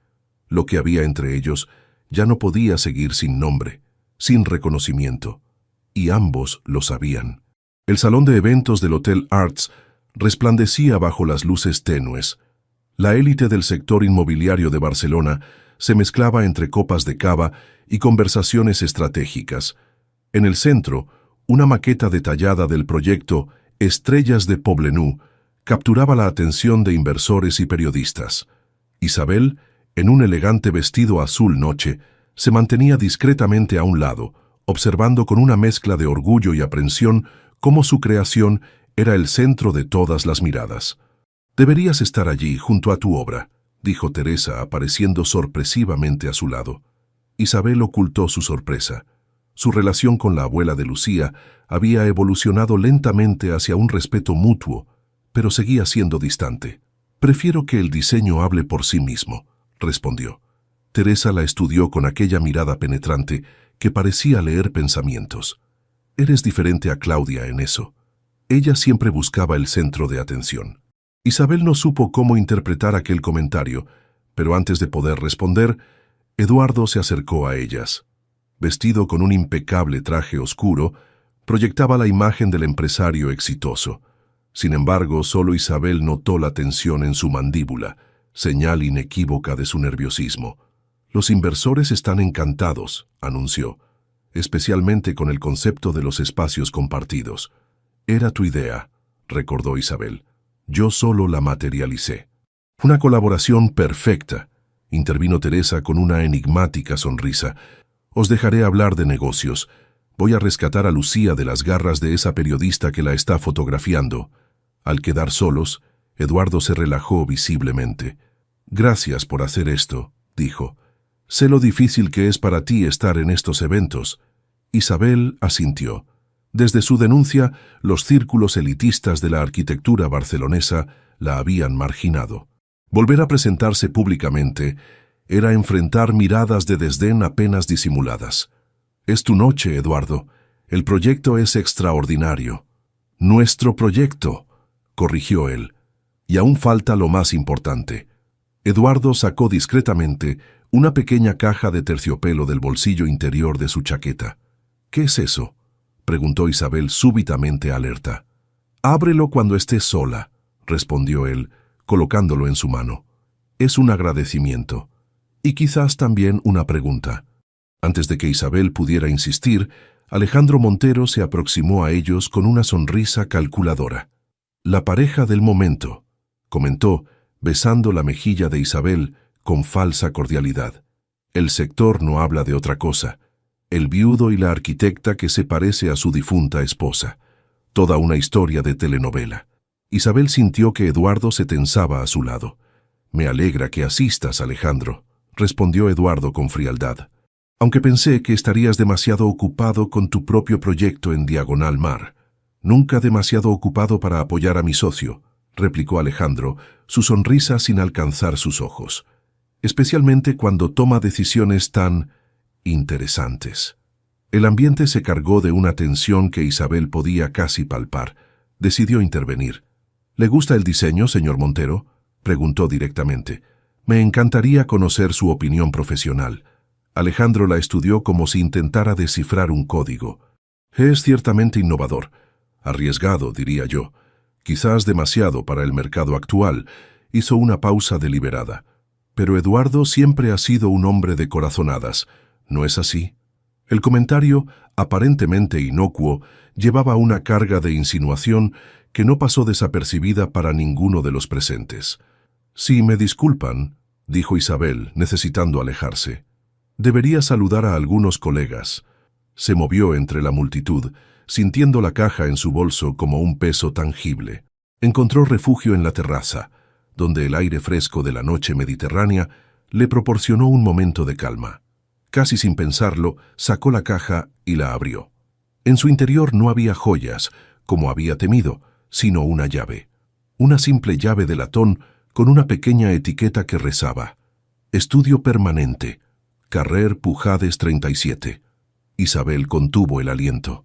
Lo que había entre ellos ya no podía seguir sin nombre, sin reconocimiento, y ambos lo sabían. El salón de eventos del Hotel Arts resplandecía bajo las luces tenues. La élite del sector inmobiliario de Barcelona se mezclaba entre copas de cava y conversaciones estratégicas. En el centro, una maqueta detallada del proyecto Estrellas de Poblenou capturaba la atención de inversores y periodistas. Isabel, en un elegante vestido azul noche, se mantenía discretamente a un lado, observando con una mezcla de orgullo y aprensión cómo su creación era el centro de todas las miradas. «Deberías estar allí, junto a tu obra», dijo Teresa, apareciendo sorpresivamente a su lado. Isabel ocultó su sorpresa. Su relación con la abuela de Lucía había evolucionado lentamente hacia un respeto mutuo, pero seguía siendo distante. «Prefiero que el diseño hable por sí mismo», respondió. Teresa la estudió con aquella mirada penetrante que parecía leer pensamientos. «Eres diferente a Claudia en eso». Ella siempre buscaba el centro de atención. Isabel no supo cómo interpretar aquel comentario, pero antes de poder responder, Eduardo se acercó a ellas. Vestido con un impecable traje oscuro, proyectaba la imagen del empresario exitoso. Sin embargo, solo Isabel notó la tensión en su mandíbula, señal inequívoca de su nerviosismo. «Los inversores están encantados», anunció, «especialmente con el concepto de los espacios compartidos». «Era tu idea», recordó Isabel. «Yo solo la materialicé». «Una colaboración perfecta», intervino Teresa con una enigmática sonrisa. «Os dejaré hablar de negocios. Voy a rescatar a Lucía de las garras de esa periodista que la está fotografiando». Al quedar solos, Eduardo se relajó visiblemente. «Gracias por hacer esto», dijo. «Sé lo difícil que es para ti estar en estos eventos». Isabel asintió. Desde su denuncia, los círculos elitistas de la arquitectura barcelonesa la habían marginado. Volver a presentarse públicamente era enfrentar miradas de desdén apenas disimuladas. «Es tu noche, Eduardo. El proyecto es extraordinario». «Nuestro proyecto», corrigió él. «Y aún falta lo más importante». Eduardo sacó discretamente una pequeña caja de terciopelo del bolsillo interior de su chaqueta. «¿Qué es eso?», preguntó Isabel súbitamente alerta. «Ábrelo cuando estés sola», respondió él, colocándolo en su mano. «Es un agradecimiento. Y quizás también una pregunta». Antes de que Isabel pudiera insistir, Alejandro Montero se aproximó a ellos con una sonrisa calculadora. «La pareja del momento», comentó, besando la mejilla de Isabel con falsa cordialidad. «El sector no habla de otra cosa. El viudo y la arquitecta que se parece a su difunta esposa. Toda una historia de telenovela». Isabel sintió que Eduardo se tensaba a su lado. «Me alegra que asistas, Alejandro», respondió Eduardo con frialdad. «Aunque pensé que estarías demasiado ocupado con tu propio proyecto en Diagonal Mar». «Nunca demasiado ocupado para apoyar a mi socio», replicó Alejandro, su sonrisa sin alcanzar sus ojos. «Especialmente cuando toma decisiones tan interesantes». El ambiente se cargó de una tensión que Isabel podía casi palpar. Decidió intervenir. «¿Le gusta el diseño, señor Montero?», preguntó directamente. «Me encantaría conocer su opinión profesional». Alejandro la estudió como si intentara descifrar un código. «Es ciertamente innovador. Arriesgado, diría yo. Quizás demasiado para el mercado actual», hizo una pausa deliberada. «Pero Eduardo siempre ha sido un hombre de corazonadas, ¿no es así?». El comentario, aparentemente inocuo, llevaba una carga de insinuación que no pasó desapercibida para ninguno de los presentes. «Si me disculpan», dijo Isabel, necesitando alejarse. «Debería saludar a algunos colegas». Se movió entre la multitud, sintiendo la caja en su bolso como un peso tangible. Encontró refugio en la terraza, donde el aire fresco de la noche mediterránea le proporcionó un momento de calma. Casi sin pensarlo, sacó la caja y la abrió. En su interior no había joyas, como había temido, sino una llave. Una simple llave de latón con una pequeña etiqueta que rezaba: «Estudio permanente, Carrer Pujades 37». Isabel contuvo el aliento.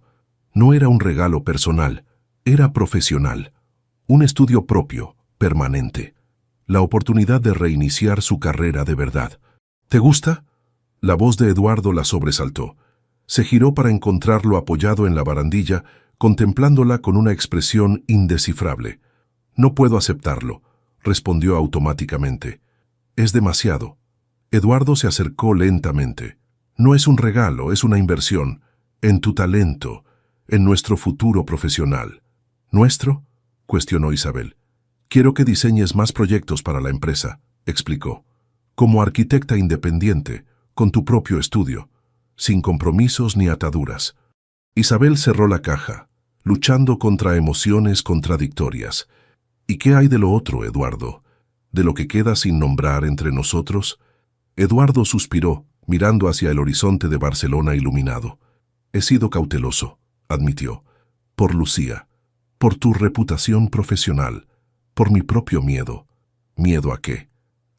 No era un regalo personal, era profesional. Un estudio propio, permanente. La oportunidad de reiniciar su carrera de verdad. «¿Te gusta?». La voz de Eduardo la sobresaltó. Se giró para encontrarlo apoyado en la barandilla, contemplándola con una expresión indescifrable. «No puedo aceptarlo», respondió automáticamente. «Es demasiado». Eduardo se acercó lentamente. No es un regalo, es una inversión. En tu talento, en nuestro futuro profesional. ¿Nuestro?, cuestionó Isabel. Quiero que diseñes más proyectos para la empresa, explicó. Como arquitecta independiente, con tu propio estudio, sin compromisos ni ataduras. Isabel cerró la caja, luchando contra emociones contradictorias. ¿Y qué hay de lo otro, Eduardo? ¿De lo que queda sin nombrar entre nosotros? Eduardo suspiró, mirando hacia el horizonte de Barcelona iluminado. He sido cauteloso, admitió. Por Lucía, por tu reputación profesional, por mi propio miedo. ¿Miedo a qué?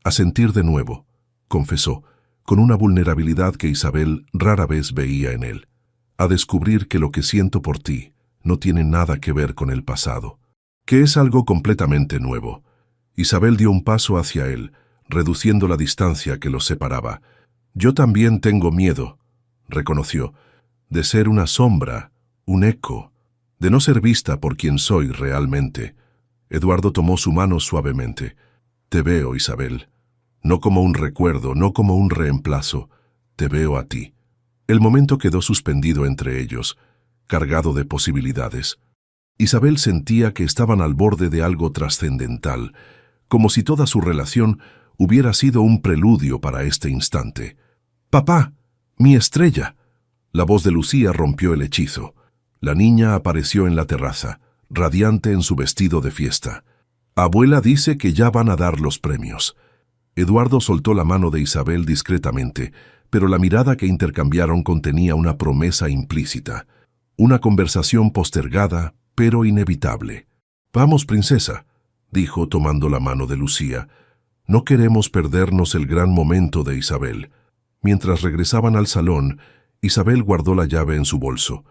A sentir de nuevo, confesó, con una vulnerabilidad que Isabel rara vez veía en él. A descubrir que lo que siento por ti no tiene nada que ver con el pasado, que es algo completamente nuevo. Isabel dio un paso hacia él, reduciendo la distancia que los separaba. Yo también tengo miedo, reconoció, de ser una sombra, un eco, de no ser vista por quien soy realmente. Eduardo tomó su mano suavemente. Te veo, Isabel. No como un recuerdo, no como un reemplazo. Te veo a ti. El momento quedó suspendido entre ellos, cargado de posibilidades. Isabel sentía que estaban al borde de algo trascendental, como si toda su relación hubiera sido un preludio para este instante. «¡Papá! ¡Mi estrella!». La voz de Lucía rompió el hechizo. La niña apareció en la terraza, radiante en su vestido de fiesta. «Abuela dice que ya van a dar los premios». Eduardo soltó la mano de Isabel discretamente, pero la mirada que intercambiaron contenía una promesa implícita. Una conversación postergada, pero inevitable. «Vamos, princesa», dijo tomando la mano de Lucía. «No queremos perdernos el gran momento de Isabel». Mientras regresaban al salón, Isabel guardó la llave en su bolso.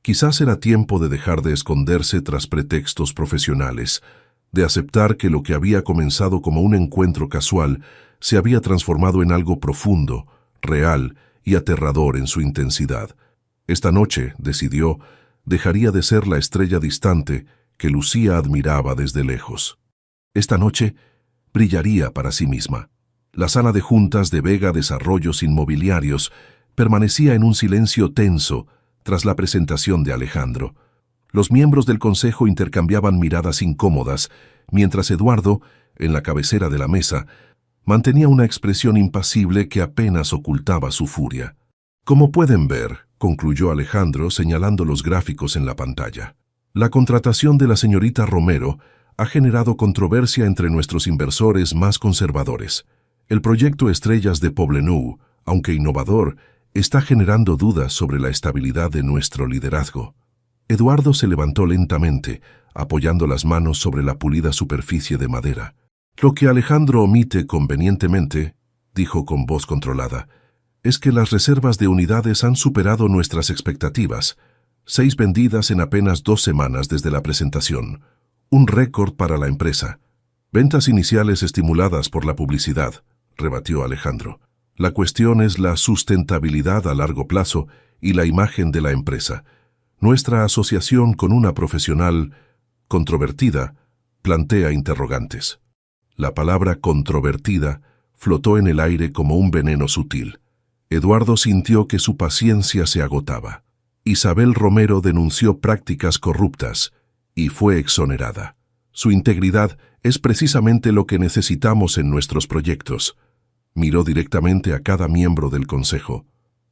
Quizás era tiempo de dejar de esconderse tras pretextos profesionales, de aceptar que lo que había comenzado como un encuentro casual se había transformado en algo profundo, real y aterrador en su intensidad. Esta noche, decidió, dejaría de ser la estrella distante que Lucía admiraba desde lejos. Esta noche brillaría para sí misma. La sala de juntas de Vega Desarrollos Inmobiliarios permanecía en un silencio tenso tras la presentación de Alejandro. Los miembros del consejo intercambiaban miradas incómodas, mientras Eduardo, en la cabecera de la mesa, mantenía una expresión impasible que apenas ocultaba su furia. «Como pueden ver», concluyó Alejandro señalando los gráficos en la pantalla, «la contratación de la señorita Romero ha generado controversia entre nuestros inversores más conservadores. El proyecto Estrellas de Poblenou, aunque innovador, está generando dudas sobre la estabilidad de nuestro liderazgo». Eduardo se levantó lentamente, apoyando las manos sobre la pulida superficie de madera. «Lo que Alejandro omite convenientemente», dijo con voz controlada, «es que las reservas de unidades han superado nuestras expectativas. 6 vendidas en apenas 2 semanas desde la presentación. Un récord para la empresa. Ventas iniciales estimuladas por la publicidad», rebatió Alejandro. «La cuestión es la sustentabilidad a largo plazo y la imagen de la empresa. Nuestra asociación con una profesional controvertida plantea interrogantes». La palabra controvertida flotó en el aire como un veneno sutil. Eduardo sintió que su paciencia se agotaba. Isabel Romero denunció prácticas corruptas y fue exonerada. Su integridad es precisamente lo que necesitamos en nuestros proyectos. Miró directamente a cada miembro del consejo.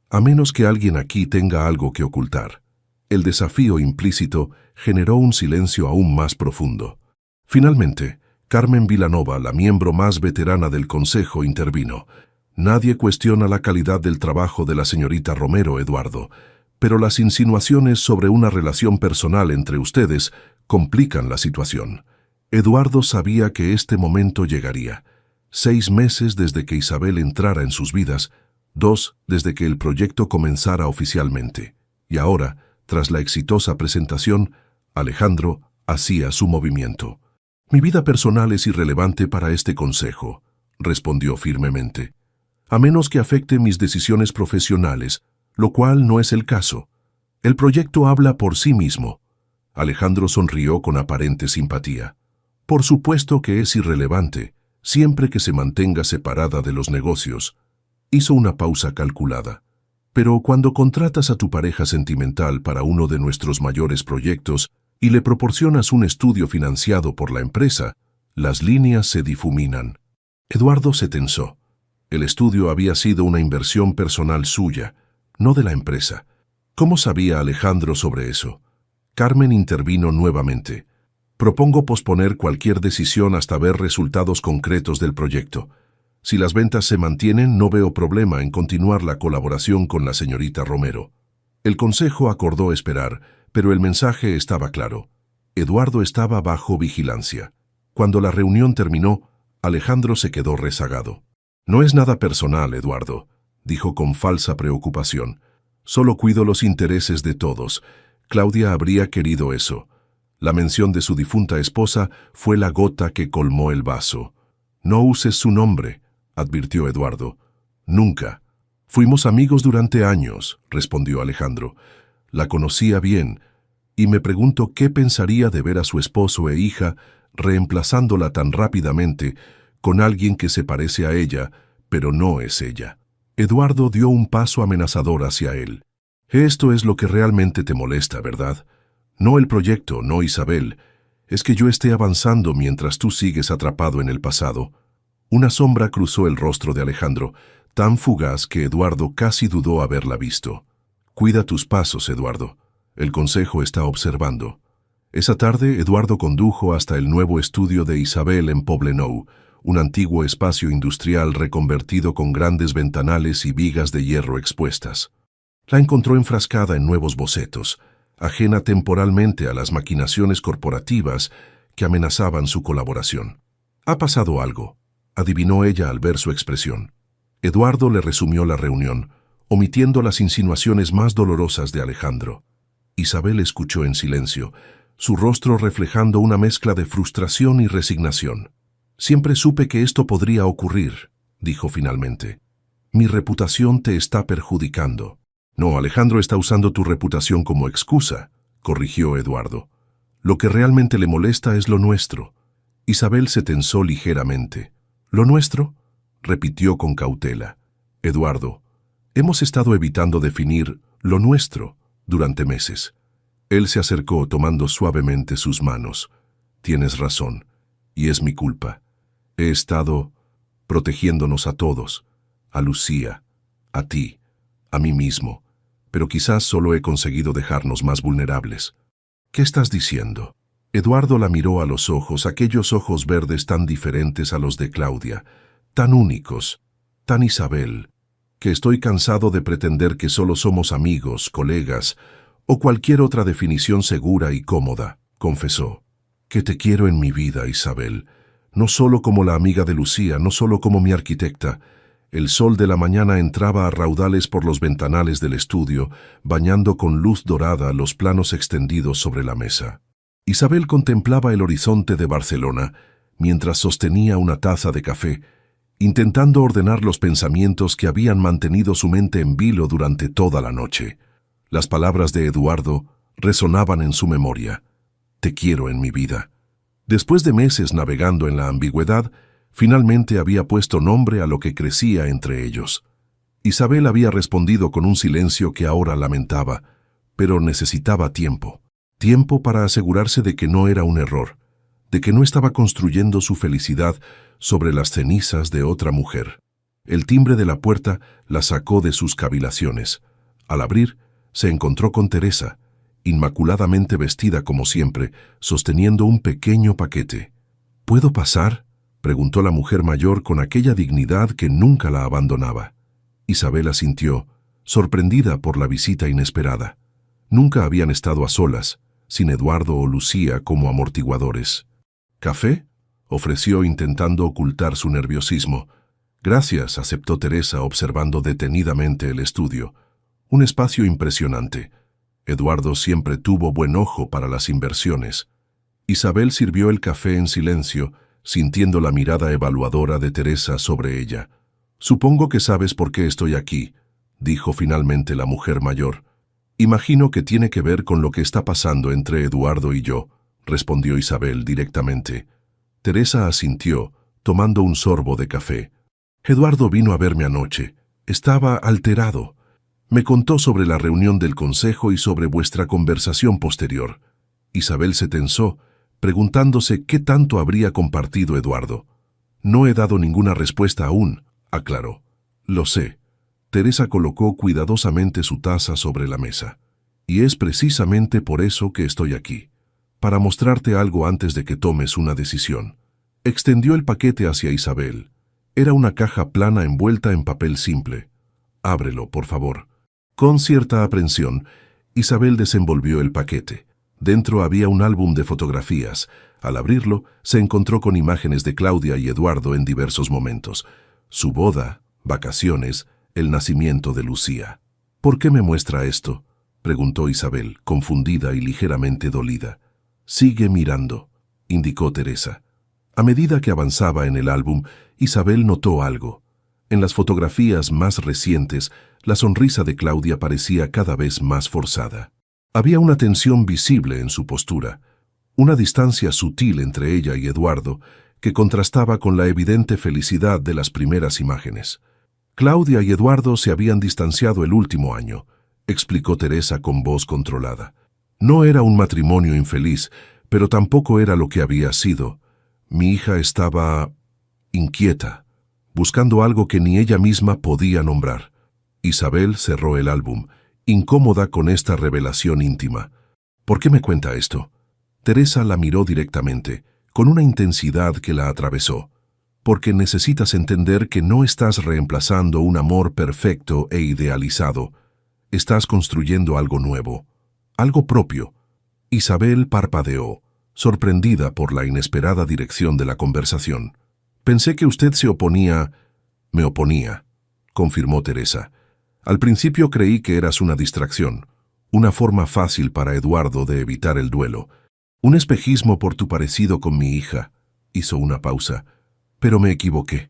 A menos que alguien aquí tenga algo que ocultar. El desafío implícito generó un silencio aún más profundo. Finalmente, Carmen Vilanova, la miembro más veterana del consejo, intervino. «Nadie cuestiona la calidad del trabajo de la señorita Romero, Eduardo, pero las insinuaciones sobre una relación personal entre ustedes complican la situación». Eduardo sabía que este momento llegaría. 6 meses desde que Isabel entrara en sus vidas, 2 desde que el proyecto comenzara oficialmente. Y ahora, tras la exitosa presentación, Alejandro hacía su movimiento. «Mi vida personal es irrelevante para este consejo», respondió firmemente, «a menos que afecte mis decisiones profesionales, lo cual no es el caso. El proyecto habla por sí mismo». Alejandro sonrió con aparente simpatía. «Por supuesto que es irrelevante, siempre que se mantenga separada de los negocios. Hizo una pausa calculada. Pero cuando contratas a tu pareja sentimental para uno de nuestros mayores proyectos y le proporcionas un estudio financiado por la empresa, las líneas se difuminan. Eduardo se tensó. El estudio había sido una inversión personal suya, no de la empresa. ¿Cómo sabía Alejandro sobre eso? Carmen intervino nuevamente. Propongo posponer cualquier decisión hasta ver resultados concretos del proyecto. Si las ventas se mantienen, no veo problema en continuar la colaboración con la señorita Romero. El consejo acordó esperar, pero el mensaje estaba claro. Eduardo estaba bajo vigilancia. Cuando la reunión terminó, Alejandro se quedó rezagado. No es nada personal, Eduardo, dijo con falsa preocupación. Solo cuido los intereses de todos. Claudia habría querido eso. La mención de su difunta esposa fue la gota que colmó el vaso. No uses su nombre, advirtió Eduardo. Nunca. Fuimos amigos durante años, respondió Alejandro. La conocía bien, y me pregunto qué pensaría de ver a su esposo e hija reemplazándola tan rápidamente con alguien que se parece a ella, pero no es ella. Eduardo dio un paso amenazador hacia él. Esto es lo que realmente te molesta, ¿verdad? No el proyecto, no Isabel. Es que yo esté avanzando mientras tú sigues atrapado en el pasado. Una sombra cruzó el rostro de Alejandro, tan fugaz que Eduardo casi dudó haberla visto. Cuida tus pasos, Eduardo. El consejo está observando. Esa tarde, Eduardo condujo hasta el nuevo estudio de Isabel en Poblenou, un antiguo espacio industrial reconvertido con grandes ventanales y vigas de hierro expuestas. La encontró enfrascada en nuevos bocetos, ajena temporalmente a las maquinaciones corporativas que amenazaban su colaboración. «Ha pasado algo», adivinó ella al ver su expresión. Eduardo le resumió la reunión, omitiendo las insinuaciones más dolorosas de Alejandro. Isabel escuchó en silencio, su rostro reflejando una mezcla de frustración y resignación. «Siempre supe que esto podría ocurrir», dijo finalmente. «Mi reputación te está perjudicando». «No, Alejandro está usando tu reputación como excusa», corrigió Eduardo. «Lo que realmente le molesta es lo nuestro». Isabel se tensó ligeramente. «¿Lo nuestro?», repitió con cautela. «Eduardo, hemos estado evitando definir lo nuestro durante meses». Él se acercó tomando suavemente sus manos. «Tienes razón, y es mi culpa. He estado protegiéndonos a todos, a Lucía, a ti, a mí mismo, pero quizás solo he conseguido dejarnos más vulnerables». «¿Qué estás diciendo?». Eduardo la miró a los ojos, aquellos ojos verdes tan diferentes a los de Claudia, tan únicos, tan Isabel, que estoy cansado de pretender que solo somos amigos, colegas, o cualquier otra definición segura y cómoda, confesó. «Que te quiero en mi vida, Isabel, no solo como la amiga de Lucía, no solo como mi arquitecta». El sol de la mañana entraba a raudales por los ventanales del estudio, bañando con luz dorada los planos extendidos sobre la mesa. Isabel contemplaba el horizonte de Barcelona, mientras sostenía una taza de café, intentando ordenar los pensamientos que habían mantenido su mente en vilo durante toda la noche. Las palabras de Eduardo resonaban en su memoria. «Te quiero en mi vida». Después de meses navegando en la ambigüedad, finalmente había puesto nombre a lo que crecía entre ellos. Isabel había respondido con un silencio que ahora lamentaba, pero necesitaba tiempo. Tiempo para asegurarse de que no era un error, de que no estaba construyendo su felicidad sobre las cenizas de otra mujer. El timbre de la puerta la sacó de sus cavilaciones. Al abrir, se encontró con Teresa, inmaculadamente vestida como siempre, sosteniendo un pequeño paquete. «¿Puedo pasar?», preguntó la mujer mayor con aquella dignidad que nunca la abandonaba. Isabel asintió, sorprendida por la visita inesperada. Nunca habían estado a solas, sin Eduardo o Lucía como amortiguadores. «¿Café?», ofreció intentando ocultar su nerviosismo. «Gracias», aceptó Teresa observando detenidamente el estudio. Un espacio impresionante. Eduardo siempre tuvo buen ojo para las inversiones. Isabel sirvió el café en silencio, sintiendo la mirada evaluadora de Teresa sobre ella. «Supongo que sabes por qué estoy aquí», dijo finalmente la mujer mayor. «Imagino que tiene que ver con lo que está pasando entre Eduardo y yo», respondió Isabel directamente. Teresa asintió, tomando un sorbo de café. «Eduardo vino a verme anoche. Estaba alterado. Me contó sobre la reunión del consejo y sobre vuestra conversación posterior. Isabel se tensó, preguntándose qué tanto habría compartido Eduardo. No he dado ninguna respuesta aún, aclaró. Lo sé. Teresa colocó cuidadosamente su taza sobre la mesa. Y es precisamente por eso que estoy aquí. Para mostrarte algo antes de que tomes una decisión. Extendió el paquete hacia Isabel. Era una caja plana envuelta en papel simple. Ábrelo, por favor. Con cierta aprensión, Isabel desenvolvió el paquete. Dentro había un álbum de fotografías. Al abrirlo, se encontró con imágenes de Claudia y Eduardo en diversos momentos. Su boda, vacaciones, el nacimiento de Lucía. ¿Por qué me muestra esto?, preguntó Isabel, confundida y ligeramente dolida. Sigue mirando, indicó Teresa. A medida que avanzaba en el álbum, Isabel notó algo. En las fotografías más recientes, la sonrisa de Claudia parecía cada vez más forzada. Había una tensión visible en su postura, una distancia sutil entre ella y Eduardo, que contrastaba con la evidente felicidad de las primeras imágenes. Claudia y Eduardo se habían distanciado el último año, explicó Teresa con voz controlada. No era un matrimonio infeliz, pero tampoco era lo que había sido. Mi hija estaba inquieta, buscando algo que ni ella misma podía nombrar. Isabel cerró el álbum, incómoda con esta revelación íntima. ¿Por qué me cuenta esto? Teresa la miró directamente, con una intensidad que la atravesó. Porque necesitas entender que no estás reemplazando un amor perfecto e idealizado. Estás construyendo algo nuevo, algo propio. Isabel parpadeó, sorprendida por la inesperada dirección de la conversación. Pensé que usted se oponía. Me oponía, confirmó Teresa. Al principio creí que eras una distracción, una forma fácil para Eduardo de evitar el duelo. Un espejismo por tu parecido con mi hija. Hizo una pausa. Pero me equivoqué.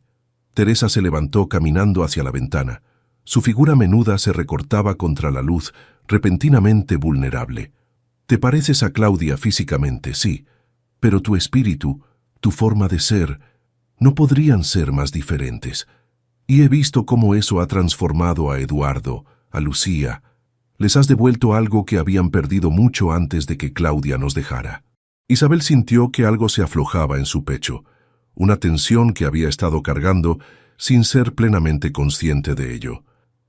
Teresa se levantó caminando hacia la ventana. Su figura menuda se recortaba contra la luz, repentinamente vulnerable. Te pareces a Claudia físicamente, sí, pero tu espíritu, tu forma de ser, no podrían ser más diferentes. Y he visto cómo eso ha transformado a Eduardo, a Lucía. Les has devuelto algo que habían perdido mucho antes de que Claudia nos dejara. Isabel sintió que algo se aflojaba en su pecho, una tensión que había estado cargando sin ser plenamente consciente de ello.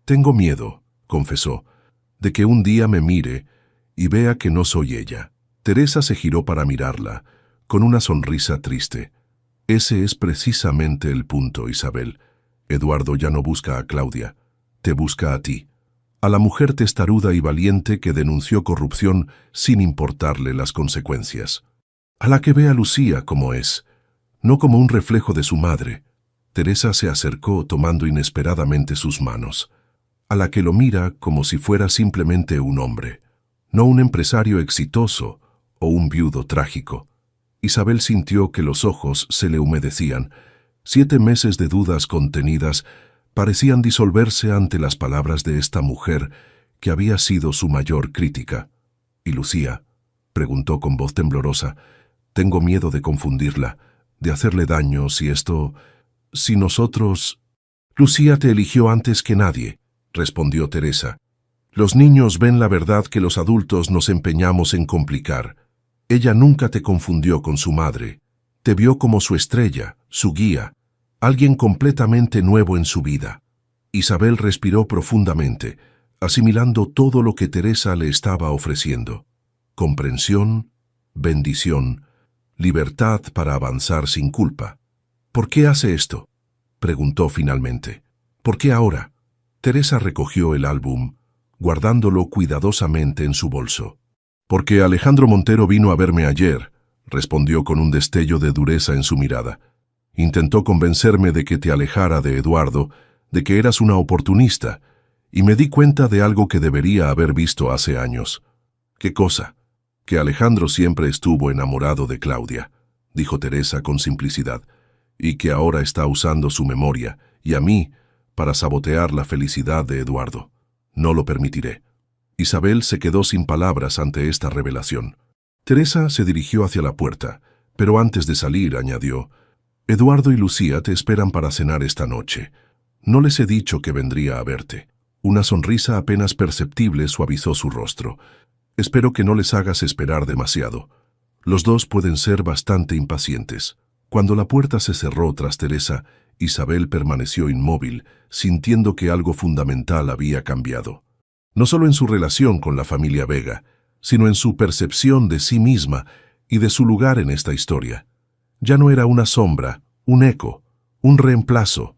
Tengo miedo, confesó, de que un día me mire y vea que no soy ella. Teresa se giró para mirarla, con una sonrisa triste. Ese es precisamente el punto, Isabel. Eduardo ya no busca a Claudia, te busca a ti. A la mujer testaruda y valiente que denunció corrupción sin importarle las consecuencias. A la que ve a Lucía como es, no como un reflejo de su madre. Teresa se acercó tomando inesperadamente sus manos. A la que lo mira como si fuera simplemente un hombre, no un empresario exitoso o un viudo trágico. Isabel sintió que los ojos se le humedecían. 7 meses de dudas contenidas parecían disolverse ante las palabras de esta mujer que había sido su mayor crítica. ¿Y Lucía?, preguntó con voz temblorosa. Tengo miedo de confundirla, de hacerle daño si nosotros... Lucía te eligió antes que nadie, respondió Teresa. Los niños ven la verdad que los adultos nos empeñamos en complicar. Ella nunca te confundió con su madre. Te vio como su estrella, su guía, alguien completamente nuevo en su vida. Isabel respiró profundamente, asimilando todo lo que Teresa le estaba ofreciendo. Comprensión, bendición, libertad para avanzar sin culpa. ¿Por qué hace esto?, preguntó finalmente. ¿Por qué ahora? Teresa recogió el álbum, guardándolo cuidadosamente en su bolso. Porque Alejandro Montero vino a verme ayer, respondió con un destello de dureza en su mirada. Intentó convencerme de que te alejara de Eduardo, de que eras una oportunista, y me di cuenta de algo que debería haber visto hace años. ¿Qué cosa? Que Alejandro siempre estuvo enamorado de Claudia, dijo Teresa con simplicidad, y que ahora está usando su memoria, y a mí, para sabotear la felicidad de Eduardo. No lo permitiré. Isabel se quedó sin palabras ante esta revelación. Teresa se dirigió hacia la puerta, pero antes de salir añadió: Eduardo y Lucía te esperan para cenar esta noche. No les he dicho que vendría a verte. Una sonrisa apenas perceptible suavizó su rostro. Espero que no les hagas esperar demasiado. Los dos pueden ser bastante impacientes. Cuando la puerta se cerró tras Teresa, Isabel permaneció inmóvil, sintiendo que algo fundamental había cambiado. No solo en su relación con la familia Vega, sino en su percepción de sí misma y de su lugar en esta historia. Ya no era una sombra, un eco, un reemplazo.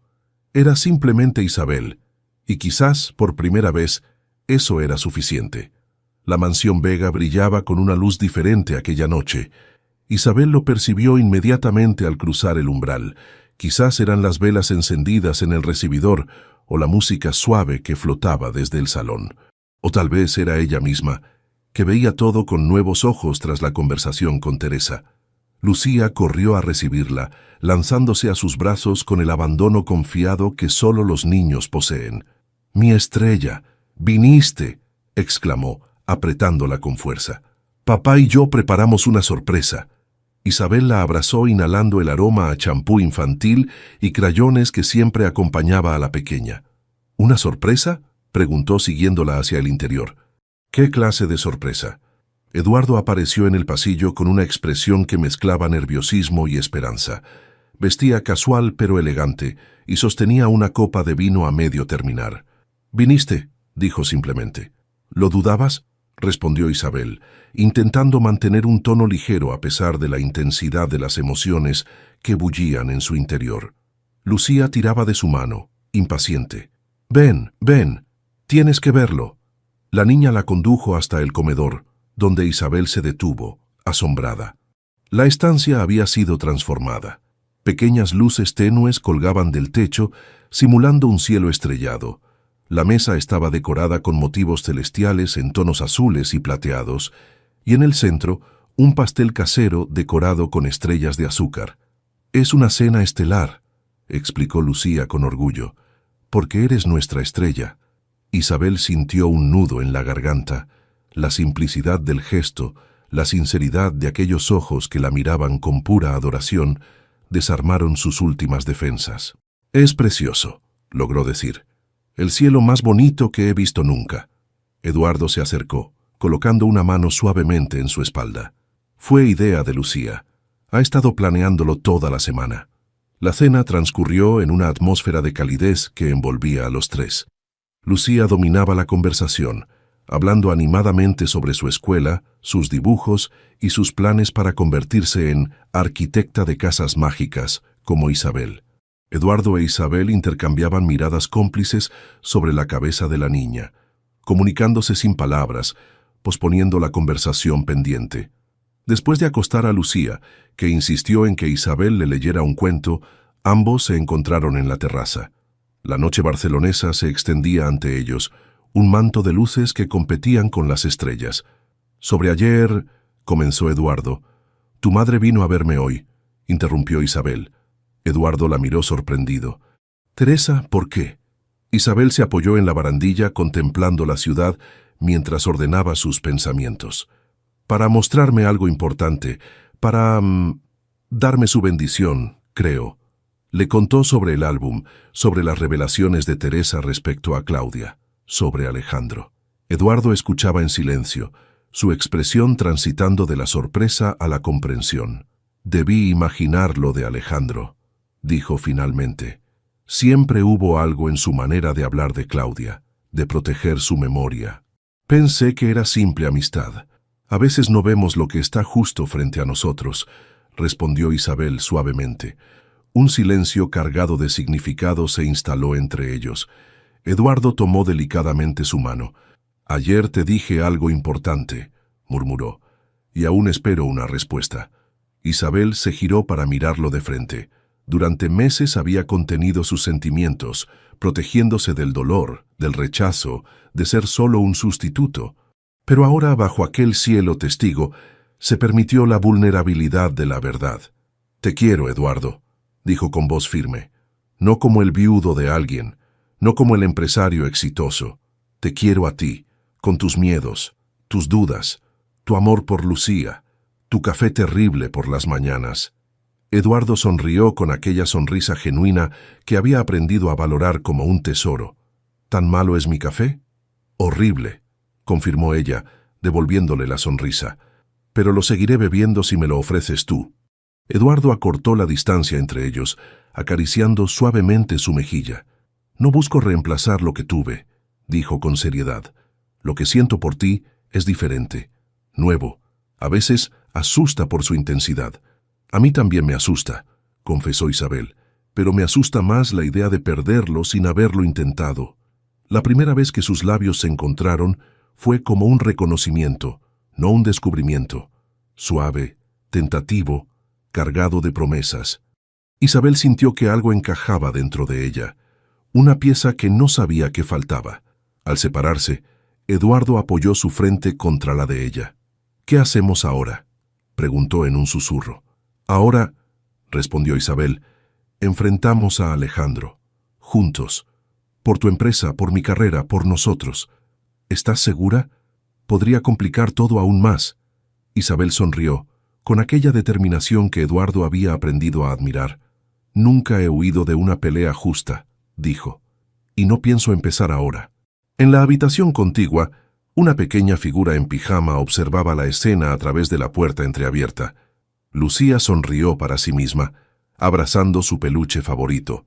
Era simplemente Isabel, y quizás, por primera vez, eso era suficiente. La mansión Vega brillaba con una luz diferente aquella noche. Isabel lo percibió inmediatamente al cruzar el umbral. Quizás eran las velas encendidas en el recibidor o la música suave que flotaba desde el salón. O tal vez era ella misma, que veía todo con nuevos ojos tras la conversación con Teresa. Lucía corrió a recibirla, lanzándose a sus brazos con el abandono confiado que solo los niños poseen. «¡Mi estrella! ¡Viniste!», exclamó, apretándola con fuerza. «Papá y yo preparamos una sorpresa». Isabel la abrazó inhalando el aroma a champú infantil y crayones que siempre acompañaba a la pequeña. «¿Una sorpresa?», preguntó siguiéndola hacia el interior. «¿Qué clase de sorpresa?». Eduardo apareció en el pasillo con una expresión que mezclaba nerviosismo y esperanza. Vestía casual pero elegante y sostenía una copa de vino a medio terminar. «¿Viniste?», dijo simplemente. «¿Lo dudabas?», respondió Isabel, intentando mantener un tono ligero a pesar de la intensidad de las emociones que bullían en su interior. Lucía tiraba de su mano, impaciente. «Ven, ven, tienes que verlo». La niña la condujo hasta el comedor, donde Isabel se detuvo, asombrada. La estancia había sido transformada. Pequeñas luces tenues colgaban del techo, simulando un cielo estrellado. La mesa estaba decorada con motivos celestiales en tonos azules y plateados, y en el centro, un pastel casero decorado con estrellas de azúcar. «Es una cena estelar», explicó Lucía con orgullo, «porque eres nuestra estrella». Isabel sintió un nudo en la garganta. La simplicidad del gesto, la sinceridad de aquellos ojos que la miraban con pura adoración, desarmaron sus últimas defensas. «Es precioso», logró decir. «El cielo más bonito que he visto nunca». Eduardo se acercó, colocando una mano suavemente en su espalda. «Fue idea de Lucía. Ha estado planeándolo toda la semana». La cena transcurrió en una atmósfera de calidez que envolvía a los tres. Lucía dominaba la conversación, hablando animadamente sobre su escuela, sus dibujos y sus planes para convertirse en arquitecta de casas mágicas, como Isabel. Eduardo e Isabel intercambiaban miradas cómplices sobre la cabeza de la niña, comunicándose sin palabras, posponiendo la conversación pendiente. Después de acostar a Lucía, que insistió en que Isabel le leyera un cuento, ambos se encontraron en la terraza. La noche barcelonesa se extendía ante ellos, un manto de luces que competían con las estrellas. «Sobre ayer», comenzó Eduardo. «Tu madre vino a verme hoy», interrumpió Isabel. Eduardo la miró sorprendido. «Teresa, ¿por qué?». Isabel se apoyó en la barandilla contemplando la ciudad mientras ordenaba sus pensamientos. «Para mostrarme algo importante, para darme su bendición, creo». Le contó sobre el álbum, sobre las revelaciones de Teresa respecto a Claudia, sobre Alejandro. Eduardo escuchaba en silencio, su expresión transitando de la sorpresa a la comprensión. «Debí imaginar lo de Alejandro», dijo finalmente. «Siempre hubo algo en su manera de hablar de Claudia, de proteger su memoria. Pensé que era simple amistad. A veces no vemos lo que está justo frente a nosotros», respondió Isabel suavemente. Un silencio cargado de significado se instaló entre ellos. Eduardo tomó delicadamente su mano. «Ayer te dije algo importante», murmuró, «y aún espero una respuesta». Isabel se giró para mirarlo de frente. Durante meses había contenido sus sentimientos, protegiéndose del dolor, del rechazo, de ser solo un sustituto. Pero ahora, bajo aquel cielo testigo, se permitió la vulnerabilidad de la verdad. «Te quiero, Eduardo», dijo con voz firme. «No como el viudo de alguien, no como el empresario exitoso. Te quiero a ti, con tus miedos, tus dudas, tu amor por Lucía, tu café terrible por las mañanas». Eduardo sonrió con aquella sonrisa genuina que había aprendido a valorar como un tesoro. ¿Tan malo es mi café? Horrible, confirmó ella, devolviéndole la sonrisa. Pero lo seguiré bebiendo si me lo ofreces tú. Eduardo acortó la distancia entre ellos, acariciando suavemente su mejilla. No busco reemplazar lo que tuve, dijo con seriedad. Lo que siento por ti es diferente, nuevo. A veces asusta por su intensidad. A mí también me asusta, confesó Isabel, pero me asusta más la idea de perderlo sin haberlo intentado. La primera vez que sus labios se encontraron fue como un reconocimiento, no un descubrimiento. Suave, tentativo, cargado de promesas. Isabel sintió que algo encajaba dentro de ella, una pieza que no sabía que faltaba. Al separarse, Eduardo apoyó su frente contra la de ella. «¿Qué hacemos ahora?», preguntó en un susurro. «Ahora», respondió Isabel, «enfrentamos a Alejandro, juntos, por tu empresa, por mi carrera, por nosotros. ¿Estás segura? Podría complicar todo aún más». Isabel sonrió, con aquella determinación que Eduardo había aprendido a admirar. «Nunca he huido de una pelea justa», dijo, «y no pienso empezar ahora». En la habitación contigua, una pequeña figura en pijama observaba la escena a través de la puerta entreabierta. Lucía sonrió para sí misma, abrazando su peluche favorito.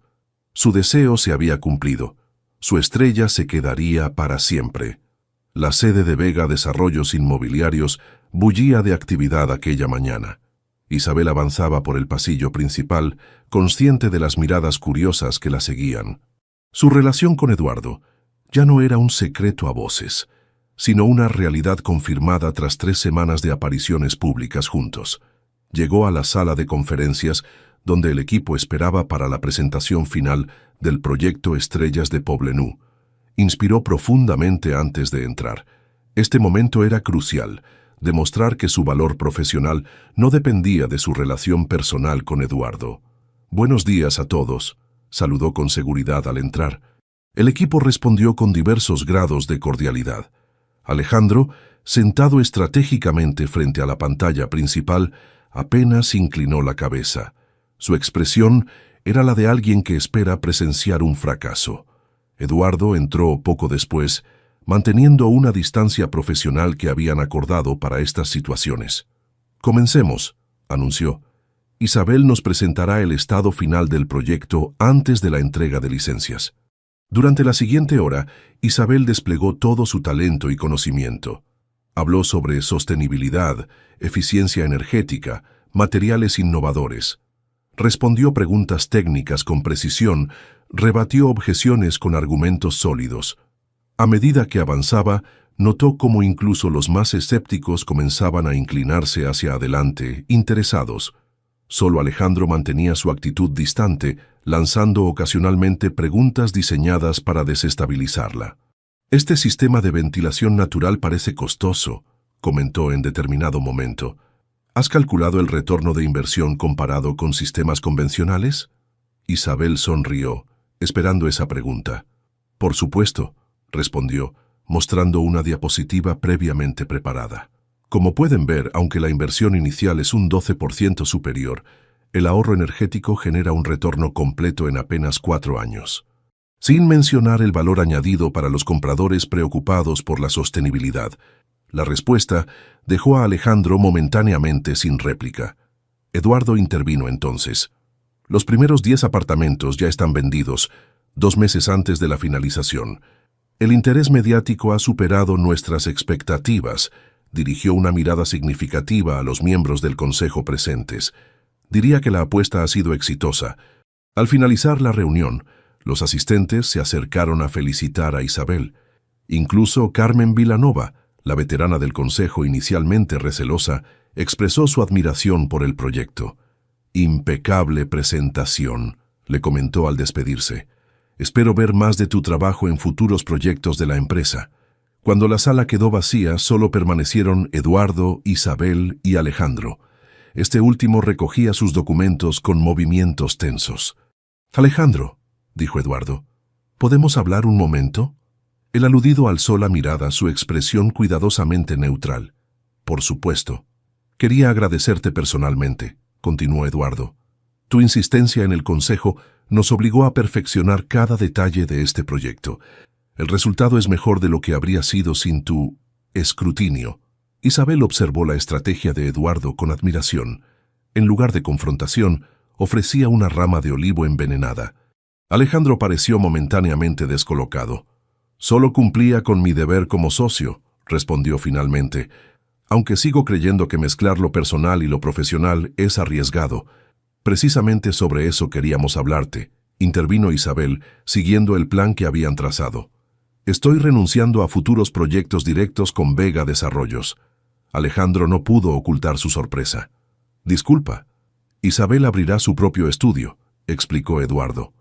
Su deseo se había cumplido. Su estrella se quedaría para siempre. La sede de Vega Desarrollos Inmobiliarios bullía de actividad aquella mañana. Isabel avanzaba por el pasillo principal, consciente de las miradas curiosas que la seguían. Su relación con Eduardo ya no era un secreto a voces, sino una realidad confirmada tras 3 semanas de apariciones públicas juntos. Llegó a la sala de conferencias, donde el equipo esperaba para la presentación final del proyecto Estrellas de Poblenou. Inspiró profundamente antes de entrar. Este momento era crucial, demostrar que su valor profesional no dependía de su relación personal con Eduardo. «Buenos días a todos», saludó con seguridad al entrar. El equipo respondió con diversos grados de cordialidad. Alejandro, sentado estratégicamente frente a la pantalla principal, apenas inclinó la cabeza. Su expresión era la de alguien que espera presenciar un fracaso. Eduardo entró poco después, manteniendo una distancia profesional que habían acordado para estas situaciones. «Comencemos», anunció. «Isabel nos presentará el estado final del proyecto antes de la entrega de licencias». Durante la siguiente hora, Isabel desplegó todo su talento y conocimiento. Habló sobre sostenibilidad, eficiencia energética, materiales innovadores. Respondió preguntas técnicas con precisión, rebatió objeciones con argumentos sólidos. A medida que avanzaba, notó cómo incluso los más escépticos comenzaban a inclinarse hacia adelante, interesados. Solo Alejandro mantenía su actitud distante, lanzando ocasionalmente preguntas diseñadas para desestabilizarla. «Este sistema de ventilación natural parece costoso», comentó en determinado momento. «¿Has calculado el retorno de inversión comparado con sistemas convencionales?» Isabel sonrió, esperando esa pregunta. «Por supuesto», respondió, mostrando una diapositiva previamente preparada. Como pueden ver, aunque la inversión inicial es un 12% superior, el ahorro energético genera un retorno completo en apenas 4 años. Sin mencionar el valor añadido para los compradores preocupados por la sostenibilidad, la respuesta dejó a Alejandro momentáneamente sin réplica. Eduardo intervino entonces. «Los primeros 10 apartamentos ya están vendidos, 2 meses antes de la finalización. El interés mediático ha superado nuestras expectativas», dirigió una mirada significativa a los miembros del consejo presentes. «Diría que la apuesta ha sido exitosa». Al finalizar la reunión, los asistentes se acercaron a felicitar a Isabel. Incluso Carmen Vilanova, la veterana del consejo inicialmente recelosa, expresó su admiración por el proyecto. «Impecable presentación», le comentó al despedirse. «Espero ver más de tu trabajo en futuros proyectos de la empresa». Cuando la sala quedó vacía, solo permanecieron Eduardo, Isabel y Alejandro. Este último recogía sus documentos con movimientos tensos. «Alejandro», dijo Eduardo, «¿podemos hablar un momento?» El aludido alzó la mirada, su expresión cuidadosamente neutral. «Por supuesto. Quería agradecerte personalmente», continuó Eduardo. Tu insistencia en el consejo nos obligó a perfeccionar cada detalle de este proyecto. El resultado es mejor de lo que habría sido sin tu escrutinio. Isabel observó la estrategia de Eduardo con admiración. En lugar de confrontación, ofrecía una rama de olivo envenenada. Alejandro pareció momentáneamente descolocado. «Solo cumplía con mi deber como socio», respondió finalmente, «aunque sigo creyendo que mezclar lo personal y lo profesional es arriesgado. Precisamente sobre eso queríamos hablarte», intervino Isabel, siguiendo el plan que habían trazado. «Estoy renunciando a futuros proyectos directos con Vega Desarrollos». Alejandro no pudo ocultar su sorpresa. «Disculpa, Isabel abrirá su propio estudio», explicó Eduardo.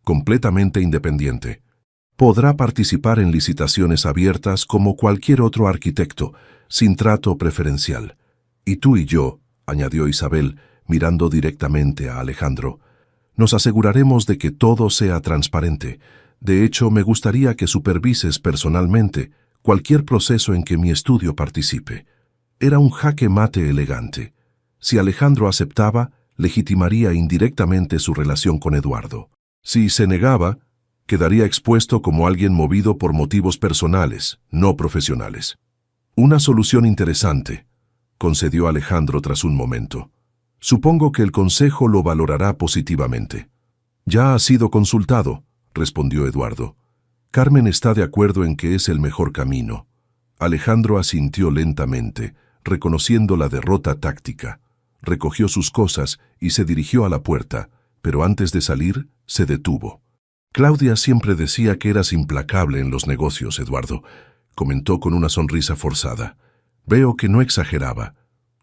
«Completamente independiente. Podrá participar en licitaciones abiertas como cualquier otro arquitecto, sin trato preferencial. Y tú y yo», añadió Isabel, mirando directamente a Alejandro, «nos aseguraremos de que todo sea transparente. De hecho, me gustaría que supervises personalmente cualquier proceso en que mi estudio participe». Era un jaque mate elegante. Si Alejandro aceptaba, legitimaría indirectamente su relación con Eduardo. Si se negaba, quedaría expuesto como alguien movido por motivos personales, no profesionales. «Una solución interesante», concedió Alejandro tras un momento. «Supongo que el consejo lo valorará positivamente». «Ya ha sido consultado», respondió Eduardo. «Carmen está de acuerdo en que es el mejor camino». Alejandro asintió lentamente, reconociendo la derrota táctica. Recogió sus cosas y se dirigió a la puerta, pero antes de salir, se detuvo. «Claudia siempre decía que eras implacable en los negocios, Eduardo», comentó con una sonrisa forzada. «Veo que no exageraba».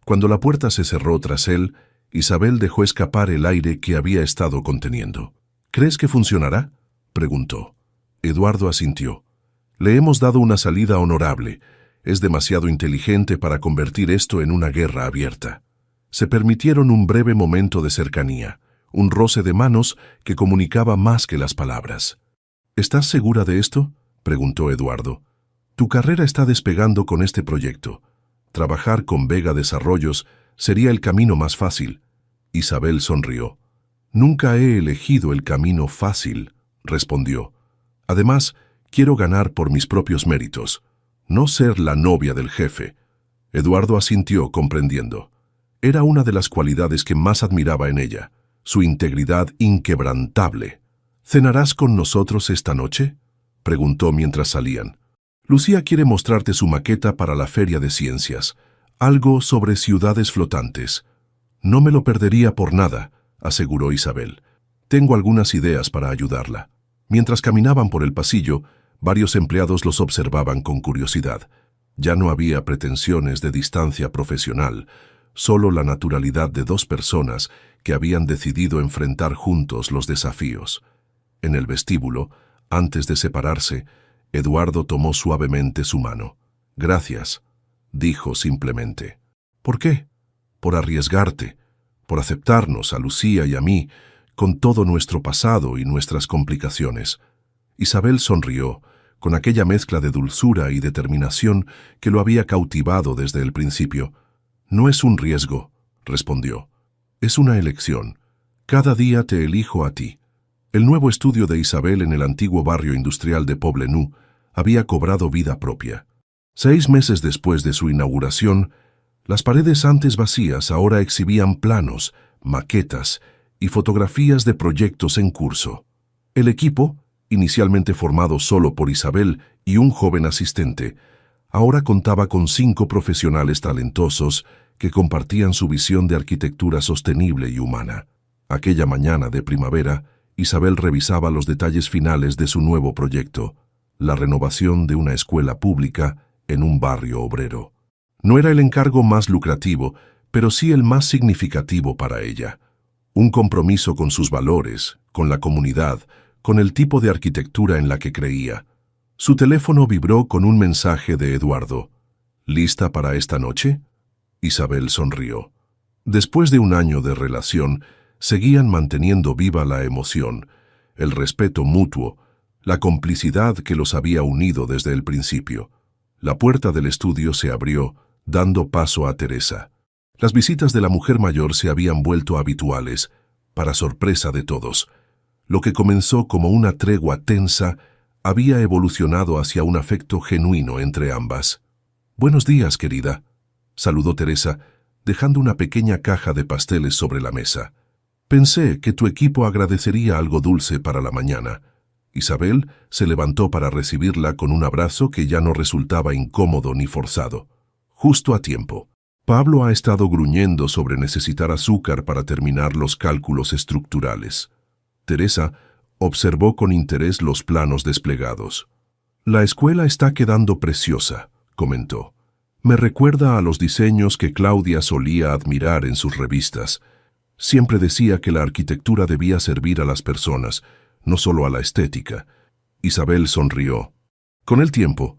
Cuando la puerta se cerró tras él, Isabel dejó escapar el aire que había estado conteniendo. «¿Crees que funcionará?», preguntó. Eduardo asintió. «Le hemos dado una salida honorable. Es demasiado inteligente para convertir esto en una guerra abierta». Se permitieron un breve momento de cercanía, un roce de manos que comunicaba más que las palabras. «¿Estás segura de esto?», preguntó Eduardo. «Tu carrera está despegando con este proyecto. Trabajar con Vega Desarrollos sería el camino más fácil». Isabel sonrió. «Nunca he elegido el camino fácil», respondió. «Además, quiero ganar por mis propios méritos, no ser la novia del jefe». Eduardo asintió, comprendiendo. Era una de las cualidades que más admiraba en ella, su integridad inquebrantable. «¿Cenarás con nosotros esta noche?», preguntó mientras salían. «Lucía quiere mostrarte su maqueta para la Feria de Ciencias, algo sobre ciudades flotantes». «No me lo perdería por nada», aseguró Isabel. «Tengo algunas ideas para ayudarla». Mientras caminaban por el pasillo, varios empleados los observaban con curiosidad. Ya no había pretensiones de distancia profesional, solo la naturalidad de dos personas que habían decidido enfrentar juntos los desafíos. En el vestíbulo, antes de separarse, Eduardo tomó suavemente su mano. «Gracias», dijo simplemente. «¿Por qué?». «Por arriesgarte, por aceptarnos a Lucía y a mí, con todo nuestro pasado y nuestras complicaciones». Isabel sonrió, con aquella mezcla de dulzura y determinación que lo había cautivado desde el principio. «No es un riesgo», respondió. «Es una elección. Cada día te elijo a ti». El nuevo estudio de Isabel en el antiguo barrio industrial de Poblenou había cobrado vida propia. 6 meses después de su inauguración, las paredes antes vacías ahora exhibían planos, maquetas y fotografías de proyectos en curso. El equipo, inicialmente formado solo por Isabel y un joven asistente, ahora contaba con 5 profesionales talentosos que compartían su visión de arquitectura sostenible y humana. Aquella mañana de primavera, Isabel revisaba los detalles finales de su nuevo proyecto, la renovación de una escuela pública en un barrio obrero. No era el encargo más lucrativo, pero sí el más significativo para ella. Un compromiso con sus valores, con la comunidad, con el tipo de arquitectura en la que creía. Su teléfono vibró con un mensaje de Eduardo. «¿Lista para esta noche?». Isabel sonrió. Después de un año de relación, seguían manteniendo viva la emoción, el respeto mutuo, la complicidad que los había unido desde el principio. La puerta del estudio se abrió, dando paso a Teresa. Las visitas de la mujer mayor se habían vuelto habituales, para sorpresa de todos. Lo que comenzó como una tregua tensa había evolucionado hacia un afecto genuino entre ambas. «Buenos días, querida», saludó Teresa, dejando una pequeña caja de pasteles sobre la mesa. «Pensé que tu equipo agradecería algo dulce para la mañana». Isabel se levantó para recibirla con un abrazo que ya no resultaba incómodo ni forzado. Justo a tiempo. Pablo ha estado gruñendo sobre necesitar azúcar para terminar los cálculos estructurales. Teresa observó con interés los planos desplegados. «La escuela está quedando preciosa», comentó. «Me recuerda a los diseños que Claudia solía admirar en sus revistas. Siempre decía que la arquitectura debía servir a las personas, no solo a la estética». Isabel sonrió. Con el tiempo,